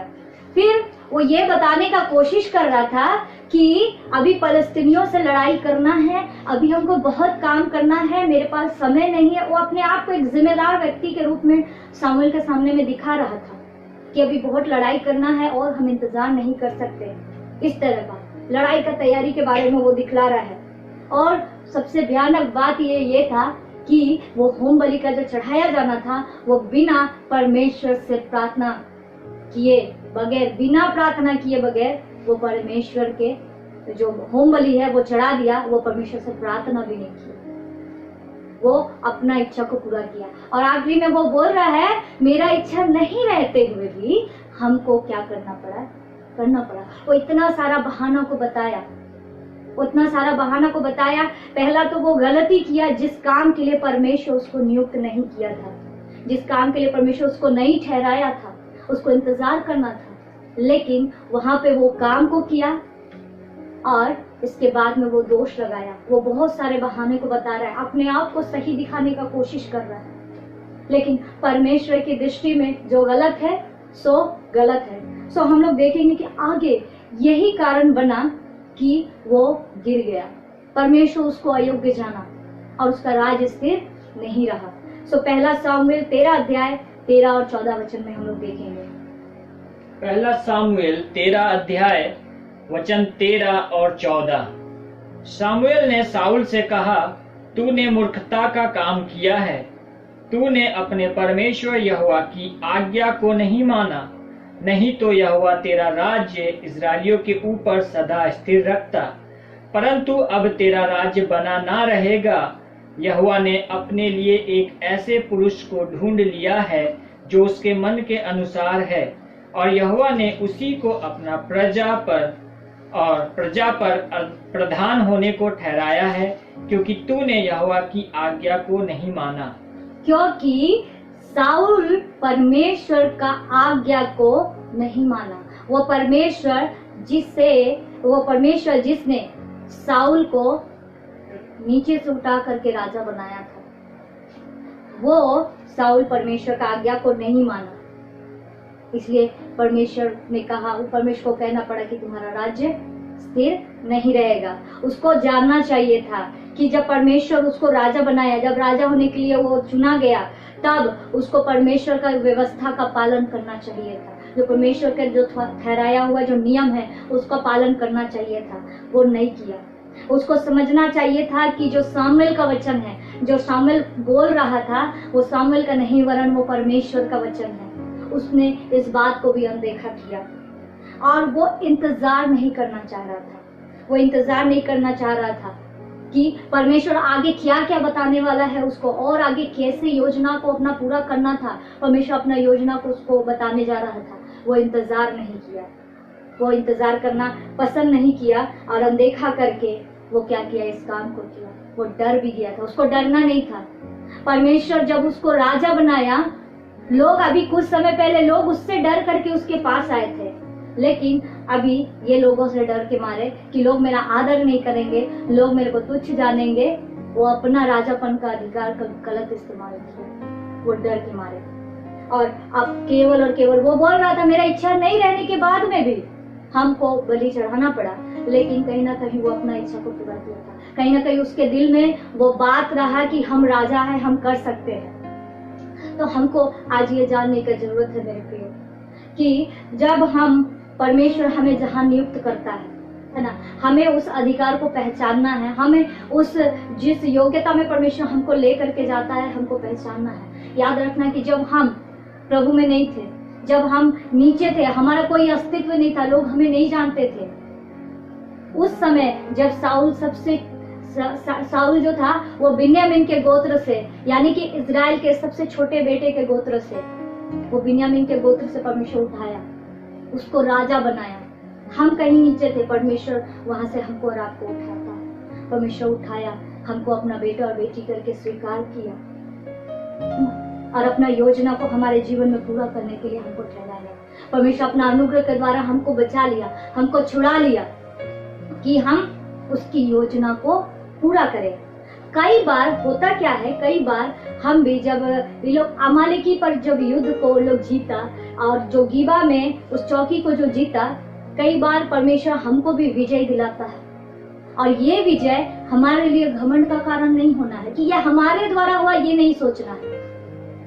फिर वो ये बताने का कोशिश कर रहा था कि अभी फलस्तीनियों से लड़ाई करना है, अभी हमको बहुत काम करना है, मेरे पास समय नहीं है। वो अपने आप को एक जिम्मेदार व्यक्ति के रूप में सामुएल के सामने में दिखा रहा था कि अभी बहुत लड़ाई करना है और हम इंतजार नहीं कर सकते। इस तरह का लड़ाई का तैयारी के बारे में वो दिखला रहा है। और सबसे भयानक बात ये था कि वो होम बलि का जो चढ़ाया जाना था वो बिना परमेश्वर से प्रार्थना किए बगैर, बिना प्रार्थना किए बगैर वो परमेश्वर के जो होम बलि है वो चढ़ा दिया। वो परमेश्वर से प्रार्थना भी नहीं की, वो अपना इच्छा को पूरा किया। और आखिरी में वो बोल रहा है मेरा इच्छा नहीं रहते हुए भी हमको क्या करना पड़ा। वो इतना सारा बहाना को बताया। पहला तो वो गलती किया जिस काम के लिए परमेश्वर उसको नियुक्त नहीं किया था, जिस काम के लिए परमेश्वर उसको नहीं ठहराया था, उसको इंतजार करना था, लेकिन वहां पे वो काम को किया। और इसके बाद में वो दोष लगाया। वो बहुत सारे बहाने को बता रहा है, अपने आप को सही दिखाने का कोशिश कर रहा है, लेकिन परमेश्वर की दृष्टि में जो गलत है सो गलत है। सो हम लोग देखेंगे कि आगे यही कारण बना कि वो गिर गया। परमेश्वर उसको अयोग्य जाना और उसका राज स्थिर नहीं रहा। सो पहला सामुएल 13 अध्याय 13 और 14 वचन में हम लोग देखेंगे। पहला सामुएल 13 अध्याय वचन 13 और 14। सामुएल ने साउल से कहा, तूने मूर्खता का काम किया है, तूने अपने परमेश्वर यहोवा की आज्ञा को नहीं माना, नहीं तो यहोवा तेरा राज्य इस्राएलियों के ऊपर सदा स्थिर रखता। परंतु अब तेरा राज्य बना ना रहेगा। यहोवा ने अपने लिए एक ऐसे पुरुष को ढूंढ लिया है जो उसके मन के अनुसार है, और यहोवा ने उसी को अपना प्रजा पर प्रधान होने को ठहराया है, क्योंकि तूने यहोवा की आज्ञा को नहीं माना। क्योंकि साउल परमेश्वर का आज्ञा को नहीं माना। वो परमेश्वर जिसने साउल को नीचे से उठा करके राजा बनाया था, वो साउल परमेश्वर का आज्ञा को नहीं माना। इसलिए परमेश्वर ने कहा, परमेश्वर को कहना पड़ा कि तुम्हारा राज्य स्थिर नहीं रहेगा। उसको जानना चाहिए था कि जब परमेश्वर उसको राजा बनाया, जब राजा होने के लिए वो चुना गया, तब उसको परमेश्वर का व्यवस्था का पालन करना चाहिए था। जो परमेश्वर का जो ठहराया हुआ जो नियम है उसका पालन करना चाहिए था, वो नहीं किया। उसको समझना चाहिए था कि जो सामुएल का वचन है, जो सामुएल बोल रहा था, वो सामुएल का नहीं वरन वो परमेश्वर का वचन है। उसने इस बात को भी अनदेखा किया और वो इंतजार नहीं करना चाह रहा था कि परमेश्वर आगे क्या क्या बताने वाला है उसको, और आगे कैसे योजना को अपना पूरा करना था। परमेश्वर अपना योजना को उसको बताने जा रहा था। वो इंतजार नहीं किया, वो इंतजार करना पसंद नहीं किया, और अनदेखा करके वो क्या किया, इस काम को किया। वो डर भी गया था, उसको डरना नहीं था। परमेश्वर जब उसको राजा बनाया, लोग अभी कुछ समय पहले लोग उससे डर करके उसके पास आए थे, लेकिन अभी ये लोगों से डर के मारे कि लोग मेरा आदर नहीं करेंगे, लोग मेरे को तुच्छ जानेंगे, वो अपना राजापन का अधिकार का गलत इस्तेमाल किया, वो डर के मारे। और अब केवल और केवल वो बोल रहा था, मेरा इच्छा नहीं रहने के बाद में भी हमको बलि चढ़ाना पड़ा, लेकिन कहीं ना कहीं वो अपना इच्छा को पूरा किया था। कहीं ना कहीं उसके दिल में वो बात रहा कि हम राजा हैं, हम कर सकते हैं। तो हमको आज ये जानने की जरूरत है मेरे प्रिय, कि जब हम परमेश्वर हमें जहाँ नियुक्त करता है ना, हमें उस अधिकार को पहचानना है, हमें उस जिस योग्यता में परमेश्वर हमको लेकर के जाता है हमको पहचानना है। याद रखना कि जब हम प्रभु में नहीं थे, जब हम नीचे थे, हमारा कोई अस्तित्व नहीं था, लोग हमें नहीं जानते थे, उस समय जब साउल जो था वो बिन्यामीन के गोत्र से, यानी कि इजराइल के सबसे छोटे बेटे के गोत्र से, वो बिन्यामीन के गोत्र से परमेश्वर उठाया, उसको राजा बनाया। हम कहीं नीचे थे, परमेश्वर वहां से हमको और आपको उठाता है। परमेश्वर उठाया, हमको अपना बेटा और बेटी करके स्वीकार किया और अपना योजना को हमारे जीवन में पूरा करने के लिए हमको ठहराया। परमेश्वर अपना अनुग्रह के द्वारा हमको बचा लिया, हमको छुड़ा लिया कि हम उसकी योजना को पूरा करें। कई बार होता क्या है, कई बार हम भी जब ये लोग अमालेकी पर जब युद्ध को लोग जीता और जो गिबा में उस चौकी को जो जीता, कई बार परमेश्वर हमको भी विजय दिलाता है। और ये विजय हमारे लिए घमंड का कारण नहीं होना है कि ये हमारे द्वारा हुआ, ये नहीं सोचना है,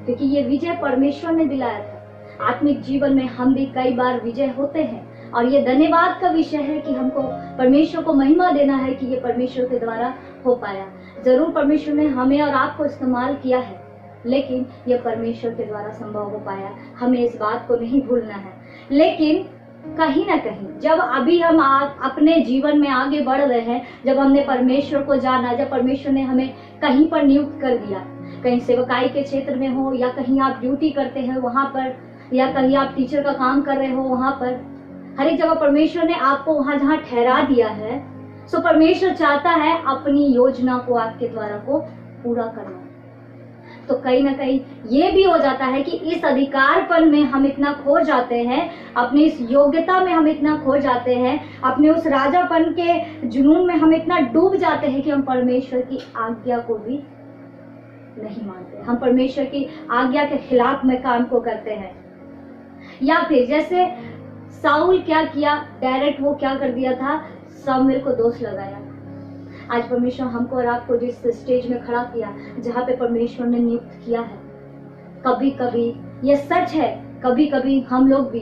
क्योंकि ये विजय परमेश्वर ने दिलाया था। आत्मिक जीवन में हम भी कई बार विजय होते हैं और ये धन्यवाद का विषय है कि हमको परमेश्वर को महिमा देना है कि ये परमेश्वर के द्वारा हो पाया। जरूर परमेश्वर ने हमें और आपको इस्तेमाल किया है, लेकिन ये परमेश्वर के द्वारा संभव हो पाया। हमें इस बात को नहीं भूलना है। लेकिन कहीं ना कहीं जब अभी हम अपने जीवन में आगे बढ़ रहे हैं, जब हमने परमेश्वर को जाना, जब परमेश्वर ने हमें कहीं पर नियुक्त कर दिया, कहीं सेवकाई के क्षेत्र में हो या कहीं आप ड्यूटी करते हैं वहां पर, या कहीं आप टीचर का काम कर रहे हो वहां पर, हर एक जगह परमेश्वर ने आपको वहां जहां ठहरा दिया है, सो परमेश्वर चाहता है अपनी योजना को आपके द्वारा को पूरा करना। तो कहीं ना कहीं ये भी हो जाता है कि इस अधिकारपन में हम इतना खो जाते हैं, अपनी इस योग्यता में हम इतना खो जाते हैं, अपने उस राजापन के जुनून में हम इतना डूब जाते हैं कि हम परमेश्वर की आज्ञा को भी नहीं मानते, हम परमेश्वर की आज्ञा के खिलाफ में काम को करते हैं। या फिर जैसे साउल क्या किया, डायरेक्ट वो क्या कर दिया था, सामुएल को दोष लगाया। आज परमेश्वर हमको और आपको जिस स्टेज में खड़ा किया, जहाँ पे परमेश्वर ने नियुक्त किया है, कभी कभी ये सच है, कभी कभी हम लोग भी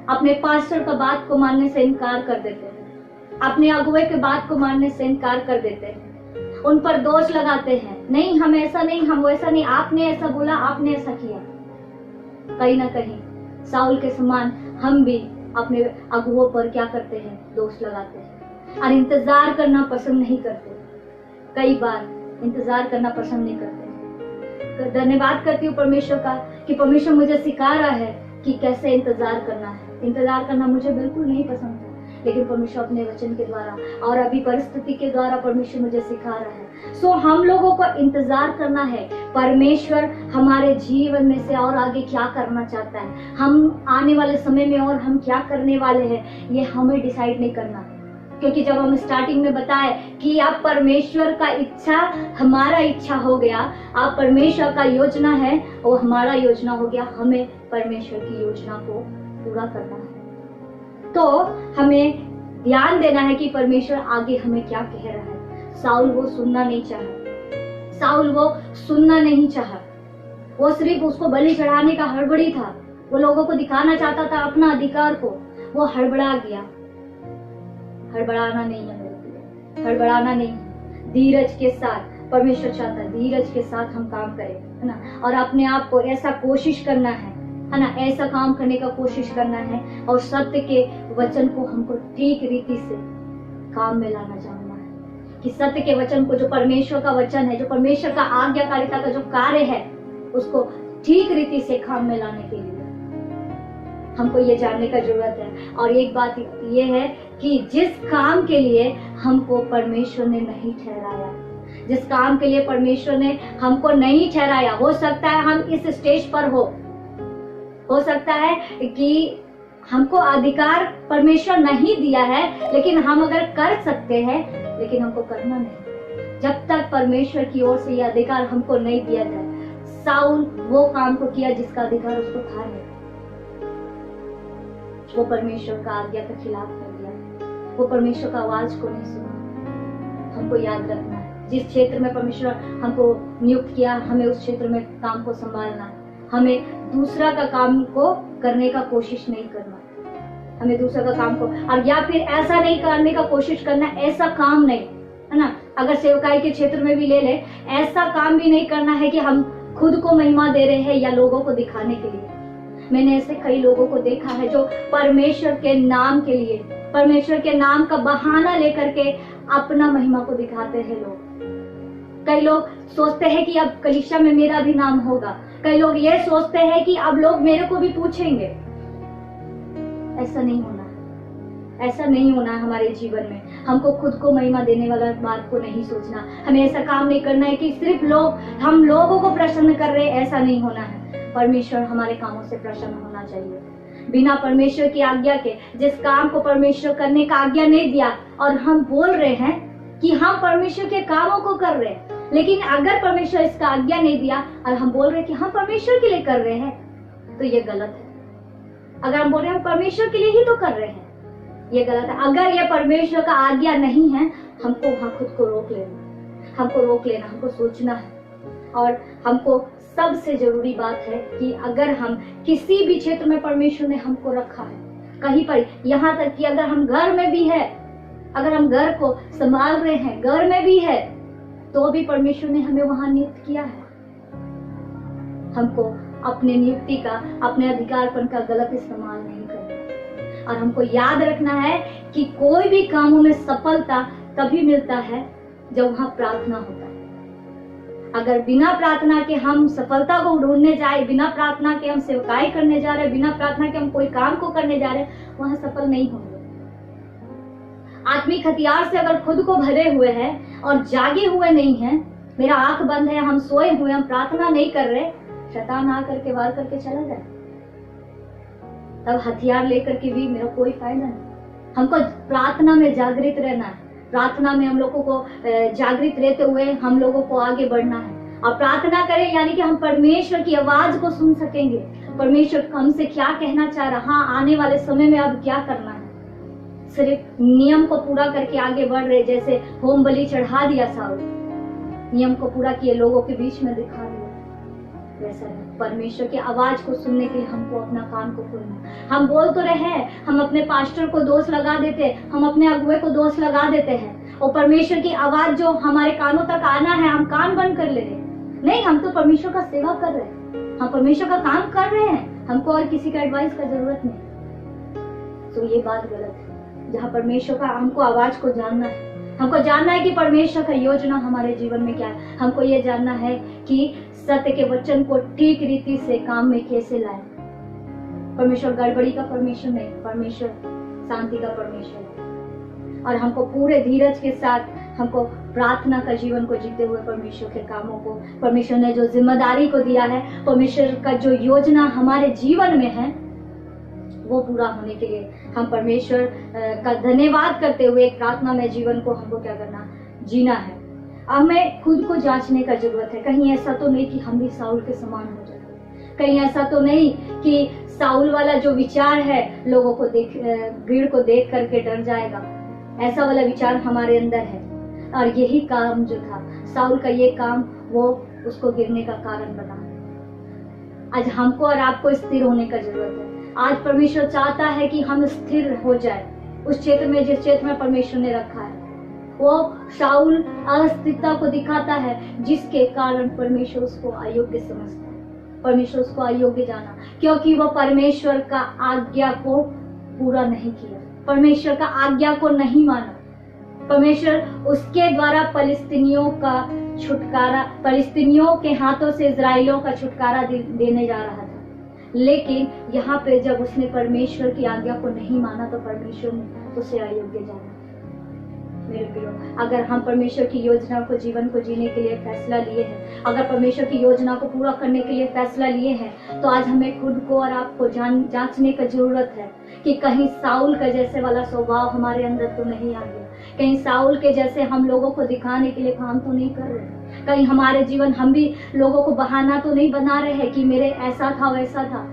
अपने पास्टर का बात को मानने से इनकार कर देते हैं, अपने अगुवे के बात को मानने से इनकार कर देते हैं, उन पर दोष लगाते हैं, नहीं हम ऐसा नहीं, हम वैसा नहीं, आपने ऐसा बोला, आपने ऐसा किया। कहीं ना कहीं साउल के समान हम भी अपने अगुवों पर क्या करते हैं, दोष लगाते हैं और इंतजार करना पसंद नहीं करते। कई बार इंतजार करना पसंद नहीं करते। धन्यवाद करती हूँ परमेश्वर का कि परमेश्वर मुझे सिखा रहा है कि कैसे इंतजार करना है। इंतजार करना मुझे बिल्कुल नहीं पसंद था, लेकिन परमेश्वर अपने वचन के द्वारा और अभी परिस्थिति के द्वारा परमेश्वर मुझे सिखा रहा है। सो हम लोगों को इंतजार करना है, परमेश्वर हमारे जीवन में से और आगे क्या करना चाहता है, हम आने वाले समय में और हम क्या करने वाले हैं, ये हमें डिसाइड नहीं करना। क्योंकि जब हम स्टार्टिंग में बताए कि आप परमेश्वर का इच्छा हमारा इच्छा हो गया, आप परमेश्वर का योजना है वो हमारा योजना हो गया, हमें परमेश्वर की योजना को पूरा करना है। तो हमें ध्यान देना है कि परमेश्वर आगे हमें क्या कह रहा है। साउल वो सुनना नहीं चाहा, साउल वो सुनना नहीं चाहा, वो सिर्फ उसको बलि चढ़ाने का हड़बड़ी था, वो लोगों को दिखाना चाहता था अपना अधिकार को, वो हड़बड़ा गया। हड़बड़ाना नहीं है मेरे लिए, हड़बड़ाना नहीं, धीरज के साथ परमेश्वर चाहता है धीरज के साथ हम काम करें, है ना, और अपने आप को ऐसा कोशिश करना है ना, ऐसा काम करने का कोशिश करना है और सत्य के वचन को हमको ठीक रीति से काम में लाना जानना है कि सत्य के वचन को, जो परमेश्वर का वचन है, जो परमेश्वर का आज्ञाकारिता का जो कार्य है, उसको ठीक रीति से काम में लाने के लिए हमको ये जानने का जरूरत है। और एक बात ये है कि जिस काम के लिए हमको परमेश्वर ने नहीं ठहराया, जिस काम के लिए परमेश्वर ने हमको नहीं ठहराया, हो सकता है हम इस स्टेज पर हो सकता है कि हमको अधिकार परमेश्वर नहीं दिया है, लेकिन हम अगर कर सकते हैं, लेकिन हमको करना नहीं जब तक परमेश्वर की ओर से यह अधिकार हमको नहीं दिया जाए। साउल वो काम को किया जिसका अधिकार उसको था नहीं, वो परमेश्वर का आज्ञा के खिलाफ कर दिया, वो परमेश्वर का आवाज को नहीं सुना। हमको याद रखना है, जिस क्षेत्र में परमेश्वर हमको नियुक्त किया, हमें उस क्षेत्र में काम को संभालना है, हमें दूसरा का काम को करने का कोशिश नहीं करना, हमें दूसरे का काम को, और या फिर ऐसा नहीं करने का कोशिश करना, ऐसा काम नहीं, है ना। अगर सेवकाई के क्षेत्र में भी ले ले, ऐसा काम भी नहीं करना है कि हम खुद को महिमा दे रहे हैं या लोगों को दिखाने के लिए। मैंने ऐसे कई लोगों को देखा है जो परमेश्वर के नाम के लिए, परमेश्वर के नाम का बहाना लेकर के अपना महिमा को दिखाते हैं लोग। कई लोग सोचते हैं कि अब कलीसिया में मेरा भी नाम होगा, कई लोग ये सोचते हैं कि अब लोग मेरे को भी पूछेंगे। ऐसा नहीं होना है, ऐसा नहीं होना है हमारे जीवन में। हमको खुद को महिमा देने वाला बात को नहीं सोचना, हमें ऐसा काम नहीं करना है कि सिर्फ हम लोगों को प्रसन्न कर रहे हैं, ऐसा नहीं होना है। परमेश्वर हमारे कामों से प्रसन्न होना चाहिए। बिना परमेश्वर की आज्ञा के जिस काम को परमेश्वर करने का आज्ञा नहीं दिया और हम बोल रहे हैं कि हम परमेश्वर के कामों को कर रहे हैं, लेकिन अगर परमेश्वर इसका आज्ञा नहीं दिया और हम बोल रहे हैं कि हम परमेश्वर के लिए कर रहे हैं, तो ये गलत है। अगर हम बोल रहे हैं हम परमेश्वर के लिए ही तो कर रहे हैं, ये गलत है। अगर ये परमेश्वर का आज्ञा नहीं है, हमको वहां खुद को रोक लेना, हमको सोचना है। और हमको सबसे जरूरी बात है कि अगर हम किसी भी क्षेत्र में परमेश्वर ने हमको रखा है, कहीं पर, यहाँ तक कि अगर हम घर में भी है, अगर हम घर को संभाल रहे हैं, घर में भी है, तो भी परमेश्वर ने हमें वहां नियुक्त किया है। हमको अपने नियुक्ति का, अपने अधिकारपन का गलत इस्तेमाल नहीं करना। और हमको याद रखना है कि कोई भी कामों में सफलता तभी मिलता है जब वहां प्रार्थना होता है। अगर बिना प्रार्थना के हम सफलता को ढूंढने जाए, बिना प्रार्थना के हम सेवकाई करने जा रहे, बिना प्रार्थना के हम कोई काम को करने जा रहे, वहां सफल नहीं होंगे। आत्मिक हथियार से अगर खुद को भरे हुए हैं और जागे हुए नहीं हैं, मेरा आंख बंद है, हम सोए हुए, हम प्रार्थना नहीं कर रहे, शैतान आकर के वार करके चला जाए, तब हथियार लेकर के भी मेरा कोई फायदा नहीं। हमको प्रार्थना में जागृत रहना है, प्रार्थना में हम लोगों को जागृत रहते हुए हम लोगों को आगे बढ़ना है। और प्रार्थना करें यानी कि हम परमेश्वर की आवाज को सुन सकेंगे, परमेश्वर हमसे क्या कहना चाह रहा, हाँ आने वाले समय में अब क्या करना है। सिर्फ नियम को पूरा करके आगे बढ़ रहे, जैसे होम बलि चढ़ा दिया साउल, नियम को पूरा किए, लोगों के बीच में दिखा दिया, वैसा है। परमेश्वर की आवाज को सुनने के लिए हमको अपना कान को खोलना। हम बोल तो रहे हैं, हम अपने पास्टर को दोष लगा देते, हम अपने अगुए को दोष लगा देते हैं, और परमेश्वर की आवाज जो हमारे कानों तक आना है हम कान बंद कर ले रहे। नहीं, हम तो परमेश्वर का सेवा कर रहे हैं, हम परमेश्वर का काम कर रहे हैं, हमको और किसी का एडवाइस का जरूरत नहीं। तो ये बात गलत है। जहाँ परमेश्वर का हमको आवाज को जानना है, हमको जानना है कि परमेश्वर का योजना हमारे जीवन में क्या है। हमको ये जानना है कि सत्य के वचन को ठीक रीति से काम में कैसे लाए। परमेश्वर गड़बड़ी का परमेश्वर नहीं, परमेश्वर शांति का परमेश्वर है। और हमको पूरे धीरज के साथ हमको प्रार्थना का जीवन को जीते हुए परमेश्वर के कामों को, परमेश्वर ने जो जिम्मेदारी को दिया है, परमेश्वर का जो योजना हमारे जीवन में है, वो पूरा होने के लिए हम परमेश्वर का धन्यवाद करते हुए एक प्रार्थना में जीवन को हमको क्या करना, जीना है। हमें खुद को जांचने का जरूरत है। कहीं ऐसा तो नहीं कि हम भी साउल के समान हो जाए, कहीं ऐसा तो नहीं कि साउल वाला जो विचार है लोगों को देख, भीड़ को देख करके डर जाएगा, ऐसा वाला विचार हमारे अंदर है। और यही काम जो था साउल का, ये काम वो उसको गिरने का कारण बना। आज हमको और आपको स्थिर होने का जरूरत है। आज परमेश्वर चाहता है कि हम स्थिर हो जाए उस क्षेत्र में, जिस क्षेत्र में परमेश्वर ने रखा है। वो शाऊल अस्थिरता को दिखाता है, जिसके कारण परमेश्वर उसको अयोग्य समझता है, परमेश्वर उसको अयोग्य जाना, क्योंकि वो परमेश्वर का आज्ञा को पूरा नहीं किया, परमेश्वर का आज्ञा को नहीं माना। परमेश्वर उसके द्वारा फलिस्तीनियों का छुटकारा, फलिस्तीनियों के हाथों से इजराइलियों का छुटकारा देने जा रहा था, लेकिन यहाँ पे जब उसने परमेश्वर की आज्ञा को नहीं माना तो परमेश्वर ने उसे अयोग्य जाना। मेरे प्रियो, अगर हम परमेश्वर की योजना को, जीवन को जीने के लिए फैसला लिए हैं, अगर परमेश्वर की योजना को पूरा करने के लिए फैसला लिए हैं, तो आज हमें खुद को और आपको जांचने का जरूरत है कि कहीं साउल का जैसे वाला स्वभाव हमारे अंदर तो नहीं आ गया, कहीं साउल के जैसे हम लोगों को दिखाने के लिए काम तो नहीं कर रहे, कहीं हमारे जीवन हम भी लोगों को बहाना तो नहीं बना रहे हैं कि मेरे ऐसा था वैसा था,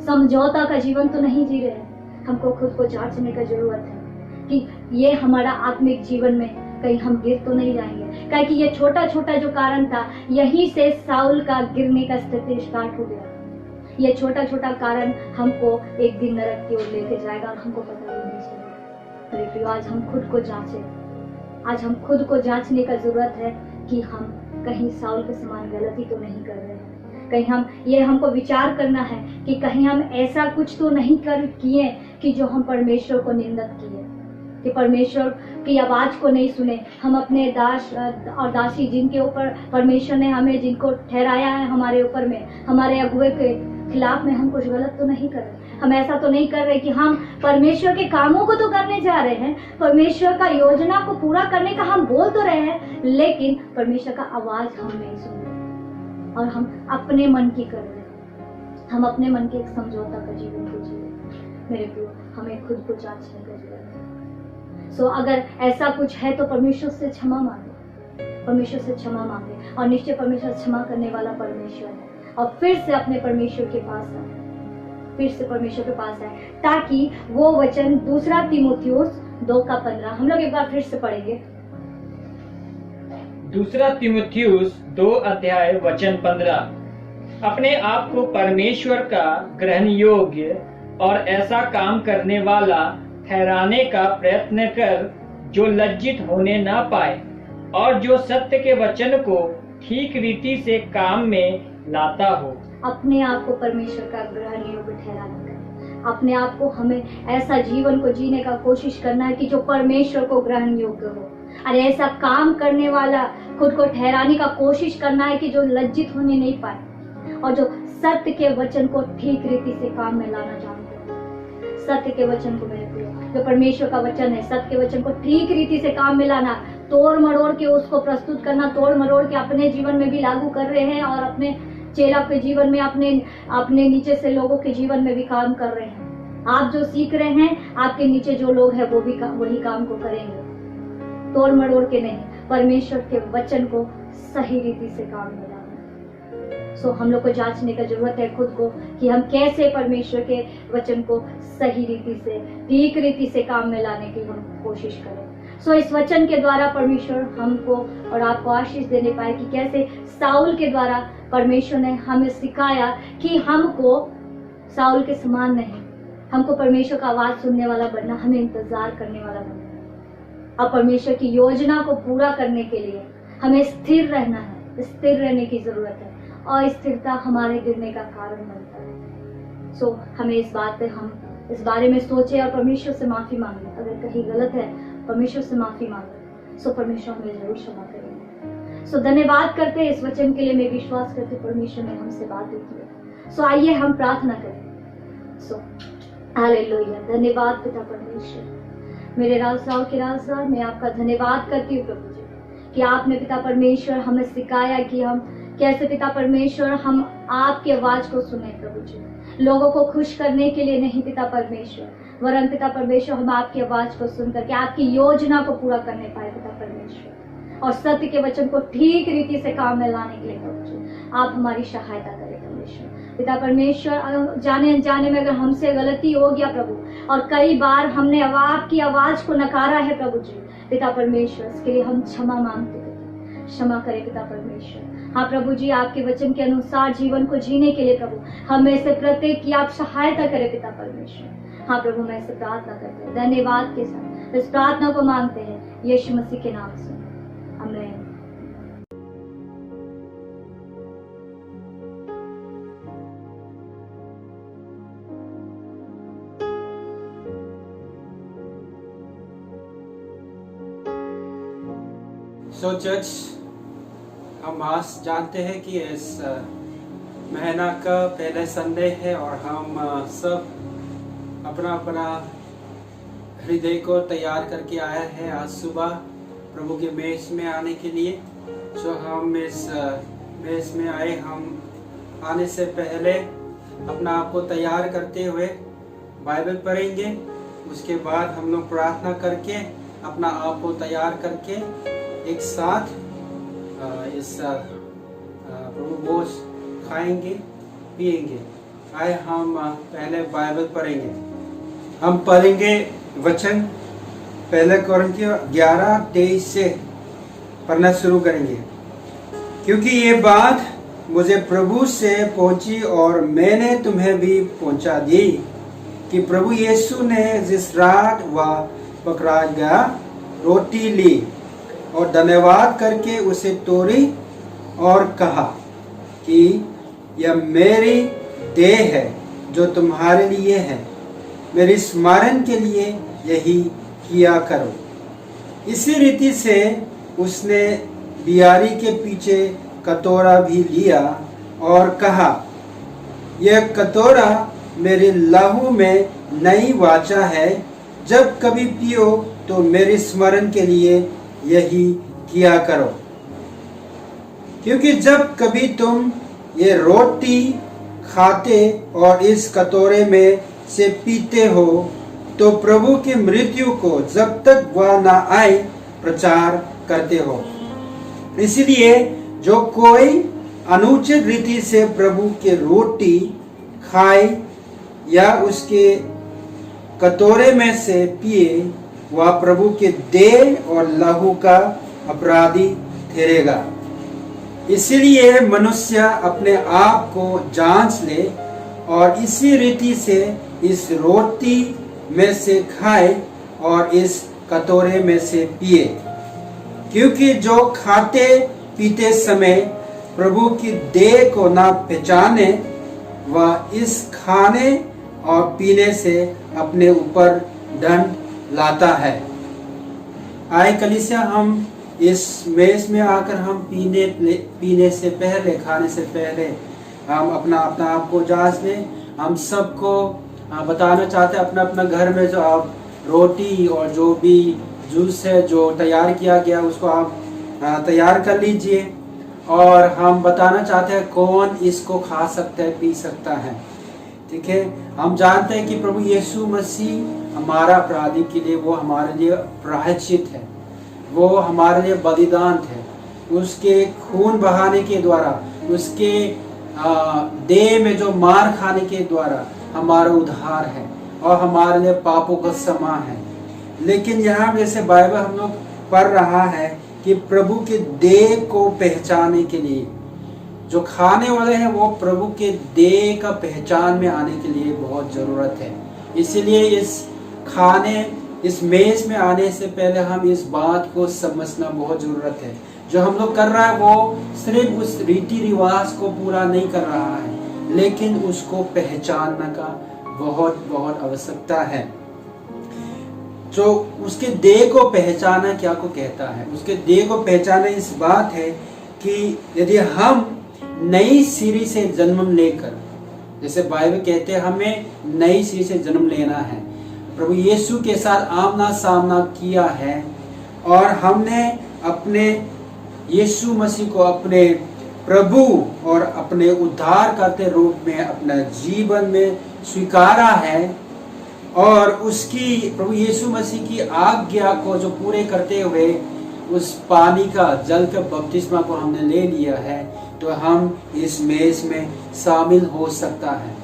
समझौता का जीवन तो नहीं जी रहे। हमको खुद को जांचने का जरूरत है कि ये हमारा आत्मिक जीवन में कहीं हम गिर तो नहीं जाएंगे, क्योंकि ये छोटा छोटा जो कारण था, यहीं से साउल का गिरने का स्थिति स्टार्ट हो गया। ये छोटा छोटा कारण हमको एक दिन नरक की ओर लेके जाएगा और हमको पता भी नहीं चलेगा। मेरे प्रियो, आज हम खुद को जांचें। आज हम खुद को जांचने का जरूरत है कि हम कहीं साउल के समान गलती तो नहीं कर रहे हैं। कहीं हमको विचार करना है कि कहीं हम ऐसा कुछ तो नहीं कर किए कि जो हम परमेश्वर को निंदित किए, कि परमेश्वर की आवाज को नहीं सुने। हम अपने दास और दासी जिनके ऊपर परमेश्वर ने हमें जिनको ठहराया है हमारे ऊपर में, हमारे अगुए के खिलाफ में हम कुछ गलत तो नहीं कर रहे। हम ऐसा तो नहीं कर रहे कि हम परमेश्वर के कामों को तो करने जा रहे हैं, परमेश्वर का योजना को पूरा करने का हम बोल तो रहे हैं, लेकिन परमेश्वर का आवाज हम नहीं सुन रहे और हम अपने मन की कर रहे हैं। हम अपने मन के एक समझौता का जीवन को जी रहे हैं। मेरे प्रियो, हमें खुद को जांचने का जरूरत है। अगर ऐसा कुछ है तो परमेश्वर से क्षमा मांगे, परमेश्वर से क्षमा मांगे और निश्चय परमेश्वर क्षमा करने वाला परमेश्वर है। और फिर से अपने परमेश्वर के पास आए, फिर से परमेश्वर के पास आए, ताकि वो वचन 2 तीमुथियुस 2:15 हम लोग एक बार फिर से पढ़ेंगे। 2 तीमुथियुस 2:15 अपने आप को परमेश्वर का ग्रहण योग्य और ऐसा काम करने वाला ठहराने का प्रयत्न कर जो लज्जित होने ना पाए और जो सत्य के वचन को ठीक रीति से काम में लाता हो। अपने आप को परमेश्वर का ग्रहण योग्य ठहराना है। अपने आप को हमें ऐसा जीवन को जीने का कोशिश करना है कि जो परमेश्वर को ग्रहण योग्य हो, और ऐसा काम करने वाला खुद को ठहराने का कोशिश करना है कि जो लज्जित होने नहीं पाए और जो सत्य के वचन को ठीक रीति से काम में लाना जानते हैं। सत्य के वचन को, मेरे प्रियो, जो परमेश्वर का वचन है, सत्य के वचन को ठीक रीति से काम में लाना, तोड़ मरोड़ के उसको प्रस्तुत करना, तोड़ मरोड़ के अपने जीवन में भी लागू कर रहे हैं और अपने चेला के जीवन में, अपने नीचे से लोगों के जीवन में भी काम कर रहे हैं। आप जो सीख रहे हैं, आपके नीचे जो लोग हैं वो भी वही काम को करेंगे, तोड़ मरोड़ के नहीं, परमेश्वर के वचन को सही रीति से काम में लाना। हम लोग को जांचने का जरूरत है खुद को कि हम कैसे परमेश्वर के वचन को सही रीति से, ठीक रीति से काम में लाने की हम कोशिश करें। इस वचन के द्वारा परमेश्वर हमको और आपको आशीष देने पाए कि कैसे साउल के द्वारा परमेश्वर ने हमें सिखाया कि हमको साउल के समान नहीं, हमको परमेश्वर का आवाज सुनने वाला बनना, हमें इंतजार करने वाला बनना और परमेश्वर की योजना को पूरा करने के लिए हमें स्थिर रहना है, स्थिर रहने की जरूरत है। और स्थिरता हमारे गिरने का कारण बनता है। हमें इस बारे में सोचे और परमेश्वर से माफी मांगे। अगर कहीं गलत है, परमेश्वर से माफी मांगे, परमेश्वर हमें जरूर क्षमा करेंगे। धन्यवाद करते हैं इस वचन के लिए। मैं विश्वास करते परमेश्वर ने हमसे बातें की। आइए हम प्रार्थना करें। हालेलुया। धन्यवाद पिता परमेश्वर, मेरे राजाओं के राजा, मैं आपका धन्यवाद करती हूँ प्रभु जी कि आपने पिता परमेश्वर हमें सिखाया कि हम कैसे पिता परमेश्वर हम आपकी आवाज को सुने प्रभु जी, लोगों को खुश करने के लिए नहीं पिता परमेश्वर, वरन पिता परमेश्वर हम आपकी आवाज को सुन करके आपकी योजना को पूरा करने पाए पिता परमेश्वर, और सत्य के वचन को ठीक रीति से काम में लाने के लिए प्रभु जी आप हमारी सहायता करें परमेश्वर। पिता परमेश्वर, जाने अनजाने में अगर हमसे गलती हो गया प्रभु, और कई बार हमने आपकी आवाज को नकारा है प्रभु जी, पिता परमेश्वर इसके लिए हम क्षमा मांगते हैं, क्षमा करें पिता परमेश्वर। हाँ प्रभु जी, आपके वचन के अनुसार जीवन को जीने के लिए प्रभु हमें से प्रत्येक की आप सहायता करें पिता परमेश्वर। हाँ प्रभु, मैं इसे प्रार्थना करते हैं धन्यवाद के साथ इस प्रार्थना को मांगते हैं यीशु मसीह के नाम से, आमीन। चर्च, हम आज जानते हैं कि इस महीना का पहले संडे है और हम सब अपना अपना हृदय को तैयार करके आया है आज सुबह प्रभु के मेज में आने के लिए। जो हम इस मेज में आए, हम आने से पहले अपना आप को तैयार करते हुए बाइबल पढ़ेंगे। उसके बाद हम लोग प्रार्थना करके अपना आप को तैयार करके एक साथ इस प्रभु भोज खाएंगे पिएंगे। आए हम पहले बाइबल पढ़ेंगे। हम पढ़ेंगे वचन पहले कोरिन्थियों 11:23 से पढ़ना शुरू करेंगे। क्योंकि ये बात मुझे प्रभु से पहुंची और मैंने तुम्हें भी पहुंचा दी कि प्रभु यीशु ने जिस रात वह पकड़ा गया रोटी ली और धन्यवाद करके उसे तोड़ी और कहा कि यह मेरी देह है जो तुम्हारे लिए है, मेरे स्मरण के लिए यही किया करो। इसी रीति से उसने बियारी के पीछे कटोरा भी लिया और कहा, यह कटोरा मेरे लहू में नई वाचा है, जब कभी पियो तो मेरे स्मरण के लिए यही किया करो। क्योंकि जब कभी तुम ये रोटी खाते और इस कटोरे में से पीते हो तो प्रभु की मृत्यु को जब तक वह न आए प्रचार करते हो। इसलिए जो कोई अनुचित रीति से प्रभु की रोटी खाए या उसके कटोरे में से पिए वह प्रभु के देह और लहू का अपराधी ठहरेगा। इसलिए मनुष्य अपने आप को जांच ले और इसी रीति से इस रोटी में से खाए और इस कटोरे में से पिए। क्योंकि जो खाते पीते समय प्रभु की देह को न पहचाने वह इस खाने और पीने से अपने ऊपर दंड लाता है। आए कलीसिया, हम इस मेज में आकर हम पीने से पहले, खाने से पहले हम अपना आप को जांच लें। हम सबको बताना चाहते हैं अपना अपना घर में जो आप रोटी और जो भी जूस है जो तैयार किया गया उसको आप तैयार कर लीजिए। और हम बताना चाहते हैं कौन इसको खा सकता है, पी सकता है। ठीक है, हम जानते हैं कि प्रभु यीशु मसीह हमारा अपराधी के लिए, वो हमारे लिए प्रायश्चित है, वो हमारे लिए बलिदान थे। उसके खून बहाने के द्वारा, उसके देह में जो मार खाने के द्वारा हमारा उद्धार है और हमारे लिए पापों का क्षमा है। लेकिन यहाँ जैसे बाइबल हम लोग पढ़ रहा है कि प्रभु के देह को पहचानने के लिए जो खाने वाले हैं वो प्रभु के देह का पहचान में आने के लिए बहुत जरूरत है। इसलिए इस मेज में आने से पहले हम इस बात को समझना बहुत जरूरत है। जो हम लोग कर रहा है वो सिर्फ उस रीति रिवाज को पूरा नहीं कर रहा है, लेकिन उसको पहचानने का बहुत बहुत आवश्यकता है। जो उसके देह को पहचाना क्या को कहता है, उसके देह को पहचाना इस बात है कि यदि हम नई सिरी से जन्म लेकर, जैसे बाइबल कहते हैं हमें नई सिरी से जन्म लेना है, प्रभु यीशु के साथ आमना सामना किया है और हमने अपने यीशु मसीह को अपने प्रभु और अपने उद्धार करते रूप में अपना जीवन में स्वीकारा है और उसकी प्रभु यीशु मसीह की आज्ञा को जो पूरे करते हुए उस पानी का जल का बपतिस्मा को हमने ले लिया है, तो हम इस मेज में शामिल हो सकता है।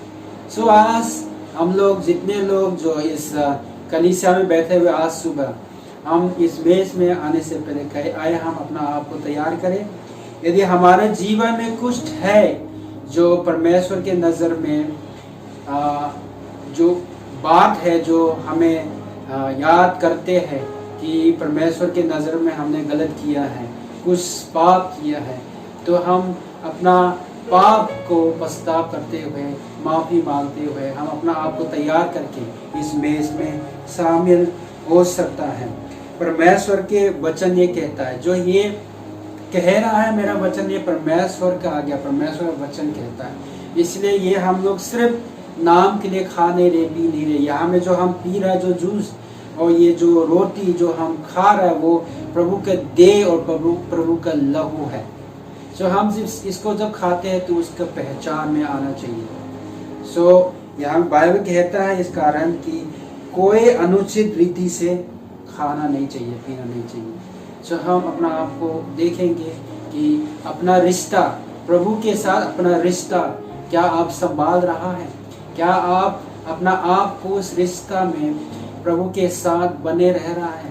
सो आज हम लोग जितने लोग जो इस कलीसिया में बैठे हुए आज सुबह हम इस मेज में आने से पहले कहे आए हम अपना आप को तैयार करें। यदि हमारे जीवन में कुछ है जो परमेश्वर के नज़र में जो बात है जो हमें याद करते हैं कि परमेश्वर के नज़र में हमने गलत किया है, कुछ पाप किया है, तो हम अपना पाप को पछताव करते हुए, माफ़ी मांगते हुए हम अपना आप को तैयार करके इस मेज में शामिल हो सकता है। परमेश्वर के वचन ये कहता है, जो ये कह रहा है मेरा वचन ये परमेश्वर का आज्ञा, परमेश्वर का वचन कहता है। इसलिए ये हम लोग सिर्फ नाम के लिए खा नहीं रहे, पी नहीं रहे। यहाँ में जो हम पी रहे जो जूस और ये जो रोटी जो हम खा रहे हैं वो प्रभु के देह और प्रभु का लहू है। सो हम इसको जब खाते हैं तो उसका पहचान में आना चाहिए। सो यहाँ बाइबल कहता है इस कारण कि कोई अनुचित रीति से खाना नहीं चाहिए, पीना नहीं चाहिए। सो हम अपना आप को देखेंगे कि अपना रिश्ता प्रभु के साथ, अपना रिश्ता क्या आप संभाल रहा है, क्या आप अपना आप को उस रिश्ता में प्रभु के साथ बने रह रहा है।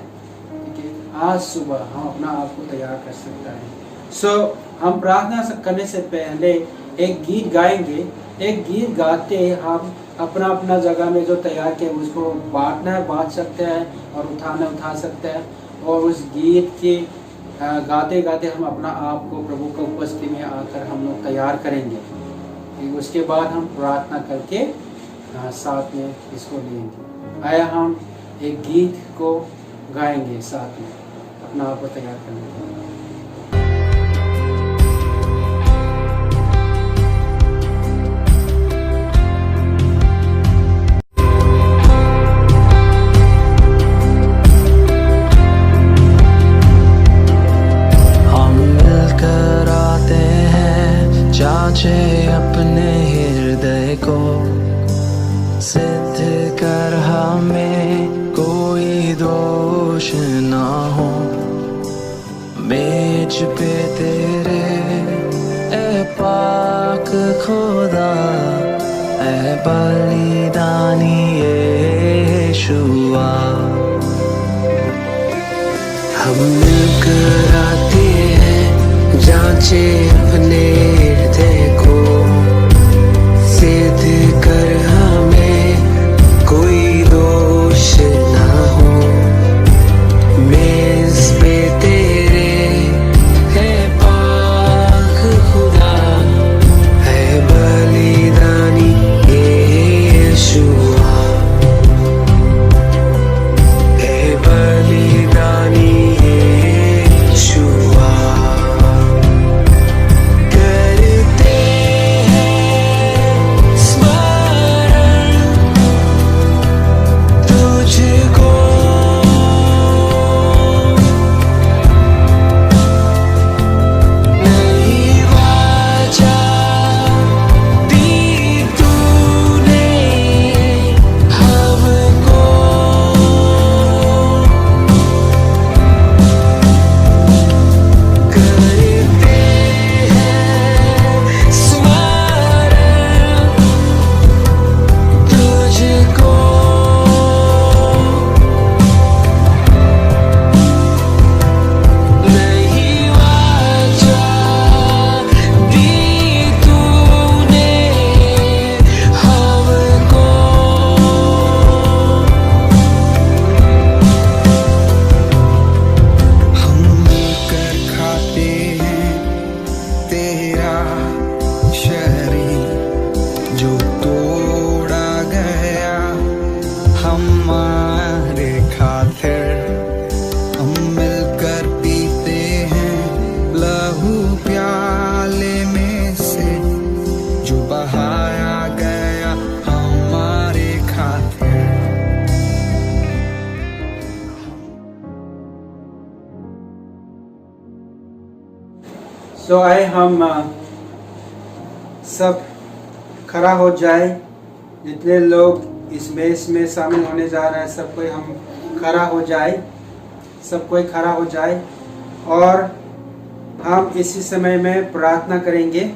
ठीक है, आज सुबह हम अपना आप को तैयार कर सकता है। सो हम प्रार्थना करने से पहले एक गीत गाएंगे। एक गीत गाते हम अपना अपना जगह में जो तैयार किया उसको बांटना है, बांट सकते हैं, और उठाना उठा सकते हैं। और उस गीत के गाते गाते हम अपना आप को प्रभु की उपस्थिति में आकर हम लोग तैयार करेंगे। उसके बाद हम प्रार्थना करके साथ में इसको लेंगे। आया हम एक गीत को गाएंगे साथ में अपना आप को तैयार करने के लिए। अपने हृदय को सिद्ध कर हमें कोई दोष ना हो। मेज पे तेरे ए पाक खुदा, ए बलिदानी यीशुआ, हम मिलकर आते हैं, जांचे अपने हृदय को, सिद्ध कर हमें कोई दोष ना हो। मेज पे तेरे है पाक खुदा, है बलिदानी यीशुआ, है बलिदानी यीशुआ। तो आए हम सब खड़ा हो जाए। जितने लोग इस मेज में शामिल होने जा रहे हैं सब कोई हम खड़ा हो जाए, सब कोई खड़ा हो जाए और हम इसी समय में प्रार्थना करेंगे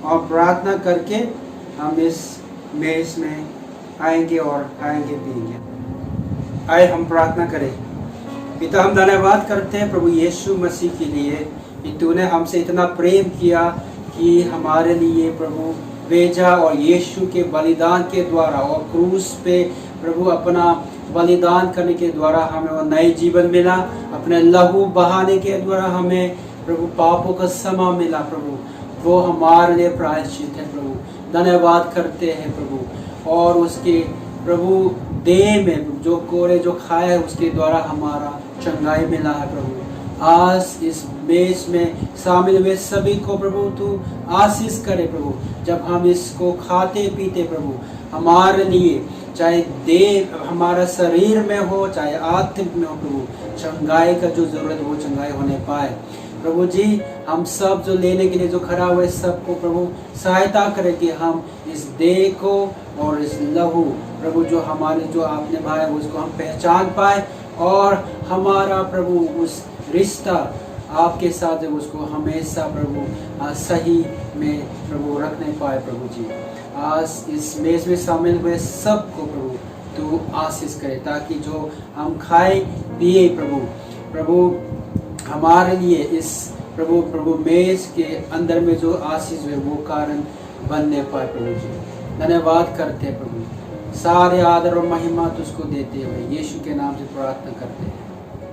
और प्रार्थना करके हम इस मेज में आएंगे और खाएंगे पिएंगे। आए हम प्रार्थना करें। पिता, हम धन्यवाद करते हैं प्रभु यीशु मसीह के लिए कि तूने हमसे इतना प्रेम किया कि हमारे लिए प्रभु भेजा और यीशु के बलिदान के द्वारा और क्रूस पे प्रभु अपना बलिदान करने के द्वारा हमें वो नए जीवन मिला। अपने लहू बहाने के द्वारा हमें प्रभु पापों का क्षमा मिला। प्रभु वो हमारे लिए प्रायश्चित है। प्रभु धन्यवाद करते हैं प्रभु। और उसके प्रभु देह में जो कोरे जो खाया है उसके द्वारा हमारा चंगाई मिला है। प्रभु आज इस मेज में शामिल हुए सभी को प्रभु तू आशीष करे। प्रभु जब हम इसको खाते पीते प्रभु हमारे लिए चाहे देह हमारा शरीर में हो चाहे आत्मिक में हो प्रभु चंगाई का जो जरूरत वो चंगाई होने पाए। प्रभु जी हम सब जो लेने के लिए जो खड़ा हुए सबको प्रभु सहायता करे कि हम इस देह को और इस लहू प्रभु जो हमारे जो आपने भाई उसको हम पहचान पाए और हमारा प्रभु उस रिश्ता आपके साथ है उसको हमेशा प्रभु सही में प्रभु रखने पाए। प्रभु जी आज इस मेज में शामिल हुए सबको प्रभु तू आशीष करे ताकि जो हम खाए पिए प्रभु हमारे लिए इस प्रभु मेज के अंदर में जो आशीष है वो कारण बनने पाए प्रभु जी। धन्यवाद करते हैं प्रभु, सारे आदर और महिमा तुझको देते हुए यीशु के नाम से प्रार्थना करते हैं,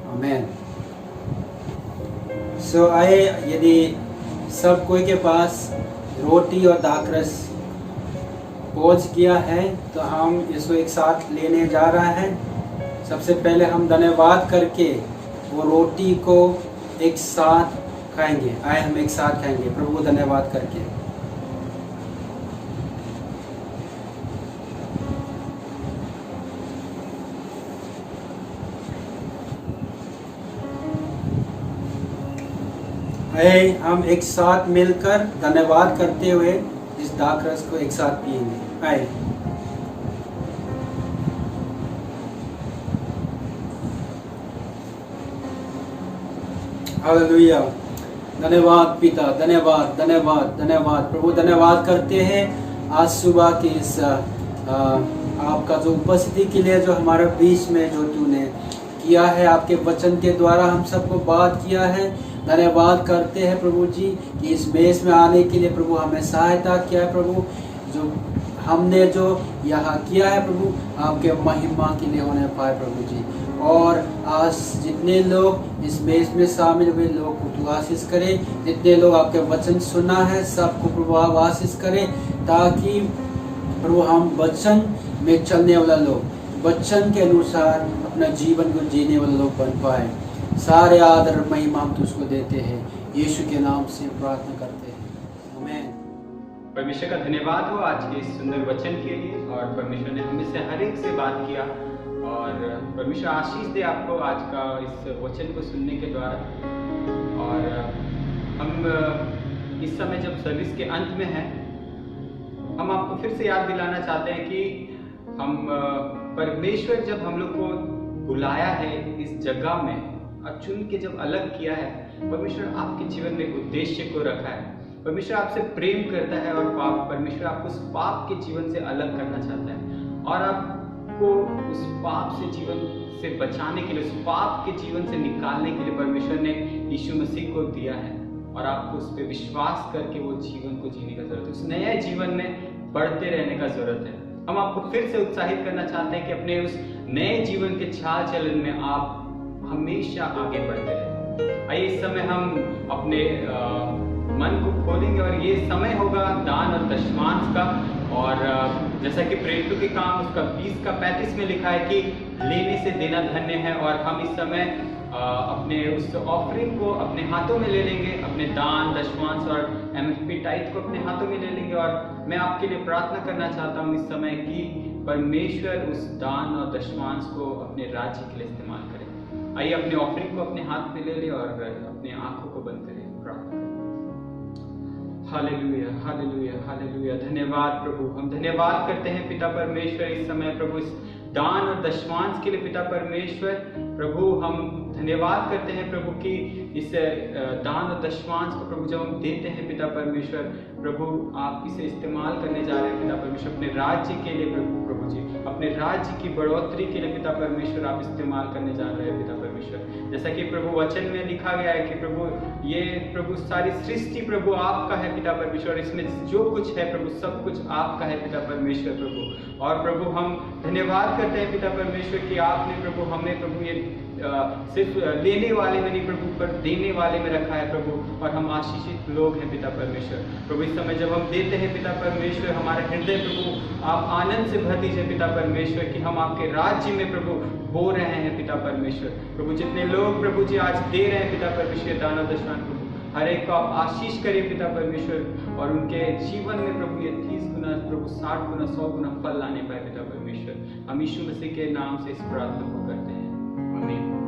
आमीन। सो आए, यदि सब कोई के पास रोटी और दाखरस पहुंच गया है तो हम इसको एक साथ लेने जा रहे हैं। सबसे पहले हम धन्यवाद करके वो रोटी को एक साथ खाएंगे। आए हम एक साथ खाएंगे प्रभु को धन्यवाद करके। आए हम एक साथ मिलकर धन्यवाद करते हुए इस दाखरस को एक साथ पिएंगे। आए हालेलुया। धन्यवाद पिता, धन्यवाद धन्यवाद धन्यवाद प्रभु, धन्यवाद करते हैं आज सुबह की इस आपका जो उपस्थिति के लिए, जो हमारे बीच में जो तूने किया है, आपके वचन के द्वारा हम सबको बात किया है। धन्यवाद करते हैं प्रभु जी कि इस मेज में आने के लिए प्रभु हमें सहायता किया है प्रभु। जो हमने जो यहाँ किया है प्रभु, आपके महिमा के लिए होने पाए प्रभु जी। और आज जितने लोग इस मेज में शामिल हुए लोगों को तू आशीष करे, जितने लोग आपके वचन सुना है सबको प्रभु आप आशीष करे, ताकि प्रभु हम वचन में चलने वाला लोग, वचन के अनुसार अपना जीवन को जीने वाले लोग बन पाए। सारे आदर महिमा हम तुझको देते हैं, यीशु के नाम से प्रार्थना करते हैं, आमीन। परमेश्वर का धन्यवाद हो आज के इस सुंदर वचन के लिए। और परमेश्वर ने हमें से हर एक से बात किया, और परमेश्वर आशीष दे आपको आज का इस वचन को सुनने के द्वारा। और हम इस समय जब सर्विस के अंत में हैं, हम आपको फिर से याद दिलाना चाहते हैं कि हम परमेश्वर जब हम लोग को बुलाया है इस जगह में और चुन के जब अलग किया है, परमेश्वर आपके जीवन में एक उद्देश्य को रखा है। परमेश्वर आपसे प्रेम करता है और परमेश्वर आपको उस पाप के जीवन से अलग करना चाहता है, और आपको उस पाप से जीवन से बचाने के लिए, उस पाप के जीवन से निकालने के लिए परमेश्वर ने यीशु मसीह को दिया है। और आपको उस पर विश्वास करके वो जीवन को जीने का जरूरत है, उस नए जीवन में बढ़ते रहने का जरूरत है। हम आपको फिर से उत्साहित करना चाहते हैं कि अपने उस नए जीवन के चाल चलन में आप हमेशा आगे बढ़ते रहें। आइए इस समय हम अपने मन को खोलेंगे, और ये समय होगा दान और दशमांश का। और जैसा कि प्रेरितों के काम उसका 20 का 35 में लिखा है कि लेने से देना धन्य है। और हम इस समय अपने उस ऑफरिंग को अपने हाथों में ले लेंगे, अपने दान दशमांश और MFP टाइट को अपने हाथों में ले लेंगे। और मैं आपके लिए प्रार्थना करना चाहता हूँ इस समय कि परमेश्वर उस दान और दशमांश को अपने राज्य के लिए इस्तेमाल करें। आइए अपने ऑफरिंग को अपने हाथ में ले लें और अपने आंखों को बंद करें, प्रार्थना करें। Hallelujah hallelujah hallelujah. धन्यवाद प्रभु, हम धन्यवाद करते हैं पिता परमेश्वर इस समय प्रभु इस दान और दशमांश के लिए। पिता परमेश्वर प्रभु हम धन्यवाद करते हैं प्रभु कि इस दान और दशमांश को प्रभु जब हम देते हैं पिता परमेश्वर, प्रभु आप इसे इस्तेमाल करने जा रहे हैं पिता परमेश्वर अपने राज्य के लिए। प्रभु जी अपने राज्य की बढ़ोतरी के लिए पिता परमेश्वर आप इस्तेमाल करने जा रहे हैं पिता परमेश्वर। जैसा कि प्रभु वचन में लिखा गया है कि प्रभु ये प्रभु सारी सृष्टि प्रभु आपका है पिता परमेश्वर, इसमें जो कुछ है प्रभु सब कुछ आपका है पिता परमेश्वर प्रभु। और प्रभु हम धन्यवाद करते हैं पिता परमेश्वर कि आपने प्रभु हमें प्रभु ये सिर्फ लेने वाले में नहीं प्रभु पर देने वाले में रखा है प्रभु, और हम आशीषित लोग हैं पिता परमेश्वर। प्रभु इस समय जब हम देते हैं पिता परमेश्वर, हमारे हृदय प्रभु आप आनंद से भर दीजिए पिता परमेश्वर कि हम आपके राज्य में प्रभु बो रहे हैं पिता परमेश्वर। प्रभु जितने लोग प्रभु जी आज दे रहे हैं पिता परमेश्वर दान और दशमांश, प्रभु हर एक को आप आशीष करिए पिता परमेश्वर, और उनके जीवन में प्रभु ये 30 गुना प्रभु 60 गुना 100 गुना फल लाने पाए पिता परमेश्वर। हम यीशु मसीह के नाम से इस प्रार्थना को करते हैं, आमीन।